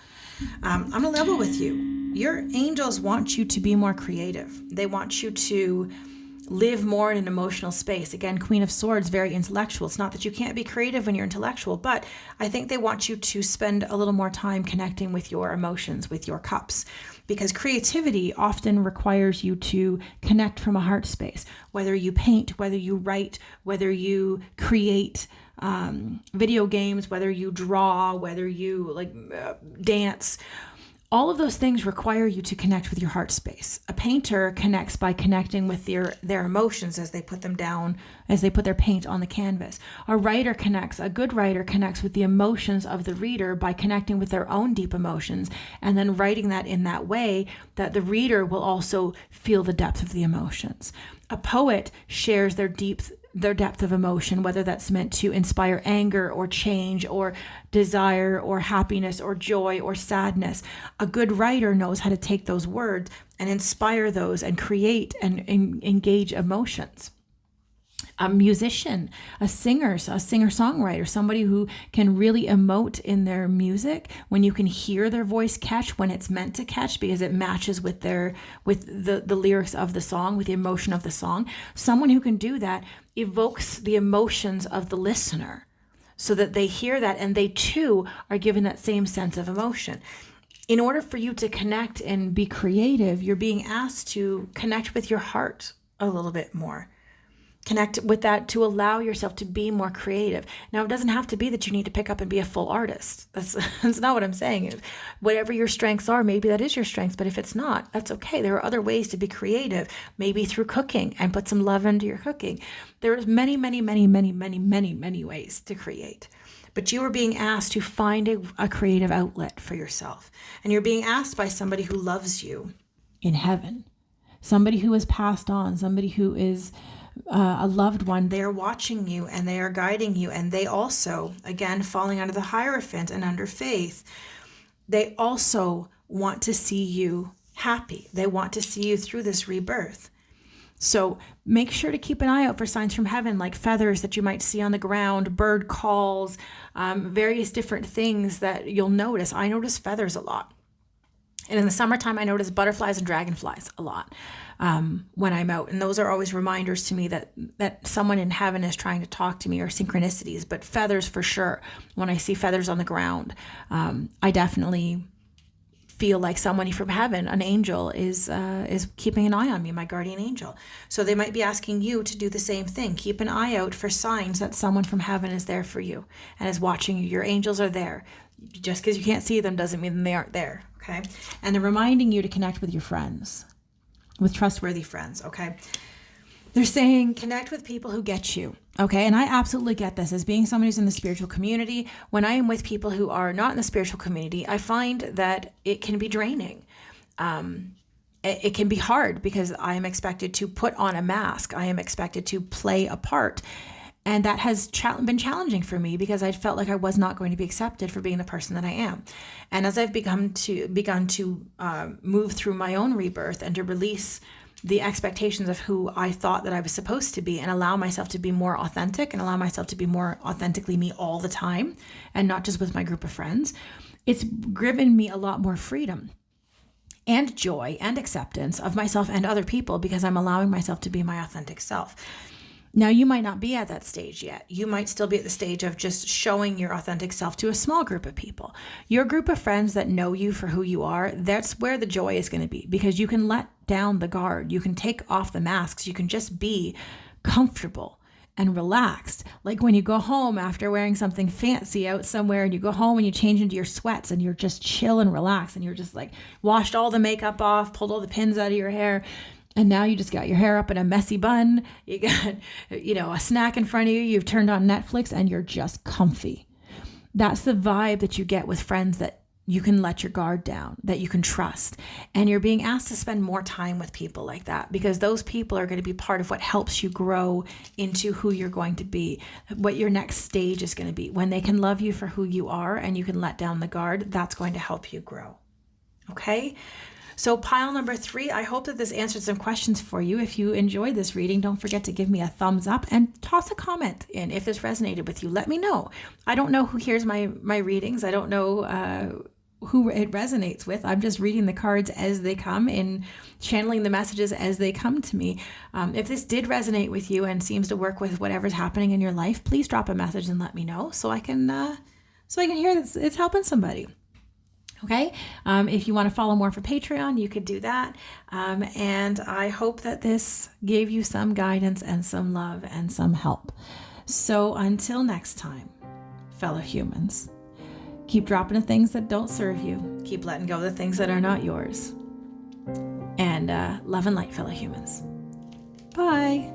Speaker 1: I'm gonna level with you. Your angels want you to be more creative. They want you to live more in an emotional space. Again, Queen of Swords, very intellectual. It's not that you can't be creative when you're intellectual, but I think they want you to spend a little more time connecting with your emotions, with your cups, because creativity often requires you to connect from a heart space. Whether you paint, whether you write, whether you create video games, whether you draw, whether you dance, all of those things require you to connect with your heart space. A painter connects by connecting with their emotions as they put them down, as they put their paint on the canvas. A good writer connects with the emotions of the reader by connecting with their own deep emotions and then writing that in that way that the reader will also feel the depth of the emotions. A poet shares their depth of emotion, whether that's meant to inspire anger or change or desire or happiness or joy or sadness. A good writer knows how to take those words and inspire those and create and engage emotions. A musician, a singer-songwriter, somebody who can really emote in their music, when you can hear their voice catch when it's meant to catch because it matches with the lyrics of the song, with the emotion of the song. Someone who can do that evokes the emotions of the listener so that they hear that and they too are given that same sense of emotion. In order for you to connect and be creative, you're being asked to connect with your heart a little bit more. Connect with that to allow yourself to be more creative. Now, it doesn't have to be that you need to pick up and be a full artist. That's not what I'm saying. Whatever your strengths are, maybe that is your strength, but if it's not, that's okay. There are other ways to be creative, maybe through cooking and put some love into your cooking. There's many, many, many, many, many, many, many ways to create. But you are being asked to find a creative outlet for yourself. And you're being asked by somebody who loves you
Speaker 2: in heaven, somebody who has passed on, somebody who is a loved one.
Speaker 1: They are watching you and they are guiding you, and they also, again, falling under the Hierophant and under faith, they also want to see you happy. They want to see you through this rebirth. So make sure to keep an eye out for signs from heaven, like feathers that you might see on the ground, bird calls, various different things that you'll notice. I notice feathers a lot. And in the summertime, I notice butterflies and dragonflies a lot when I'm out. And those are always reminders to me that someone in heaven is trying to talk to me, or synchronicities. But feathers for sure. When I see feathers on the ground, I definitely feel like somebody from heaven, an angel, is keeping an eye on me, my guardian angel. So they might be asking you to do the same thing. Keep an eye out for signs that someone from heaven is there for you and is watching you. Your angels are there. Just because you can't see them doesn't mean they aren't there, okay? And they're reminding you to connect with your friends, with trustworthy friends, okay? They're saying connect with people who get you, okay? And I absolutely get this. As being someone who's in the spiritual community, when I am with people who are not in the spiritual community, I find that it can be draining. It can be hard because I am expected to put on a mask. I am expected to play a part. And that has been challenging for me because I felt like I was not going to be accepted for being the person that I am. And as I've begun to move through my own rebirth and to release the expectations of who I thought that I was supposed to be and allow myself to be more authentic and allow myself to be more authentically me all the time and not just with my group of friends, it's given me a lot more freedom and joy and acceptance of myself and other people because I'm allowing myself to be my authentic self. Now, you might not be at that stage yet. You might still be at the stage of just showing your authentic self to a small group of people. Your group of friends that know you for who you are, that's where the joy is going to be because you can let down the guard. You can take off the masks. You can just be comfortable and relaxed. Like when you go home after wearing something fancy out somewhere and you go home and you change into your sweats and you're just chill and relaxed and you're just like washed all the makeup off, pulled all the pins out of your hair. And now you just got your hair up in a messy bun. You got, a snack in front of you. You've turned on Netflix and you're just comfy. That's the vibe that you get with friends that you can let your guard down, that you can trust. And you're being asked to spend more time with people like that because those people are going to be part of what helps you grow into who you're going to be, what your next stage is going to be. When they can love you for who you are and you can let down the guard, that's going to help you grow. Okay? So pile number 3, I hope that this answered some questions for you. If you enjoyed this reading, don't forget to give me a thumbs up and toss a comment in if this resonated with you. Let me know. I don't know who hears my readings. I don't know who it resonates with. I'm just reading the cards as they come and channeling the messages as they come to me. If this did resonate with you and seems to work with whatever's happening in your life, please drop a message and let me know so I can hear that it's helping somebody. Okay. If you want to follow more for Patreon, you could do that. And I hope that this gave you some guidance and some love and some help. So until next time, fellow humans, keep dropping the things that don't serve you. Keep letting go of the things that are not yours. And love and light, fellow humans. Bye.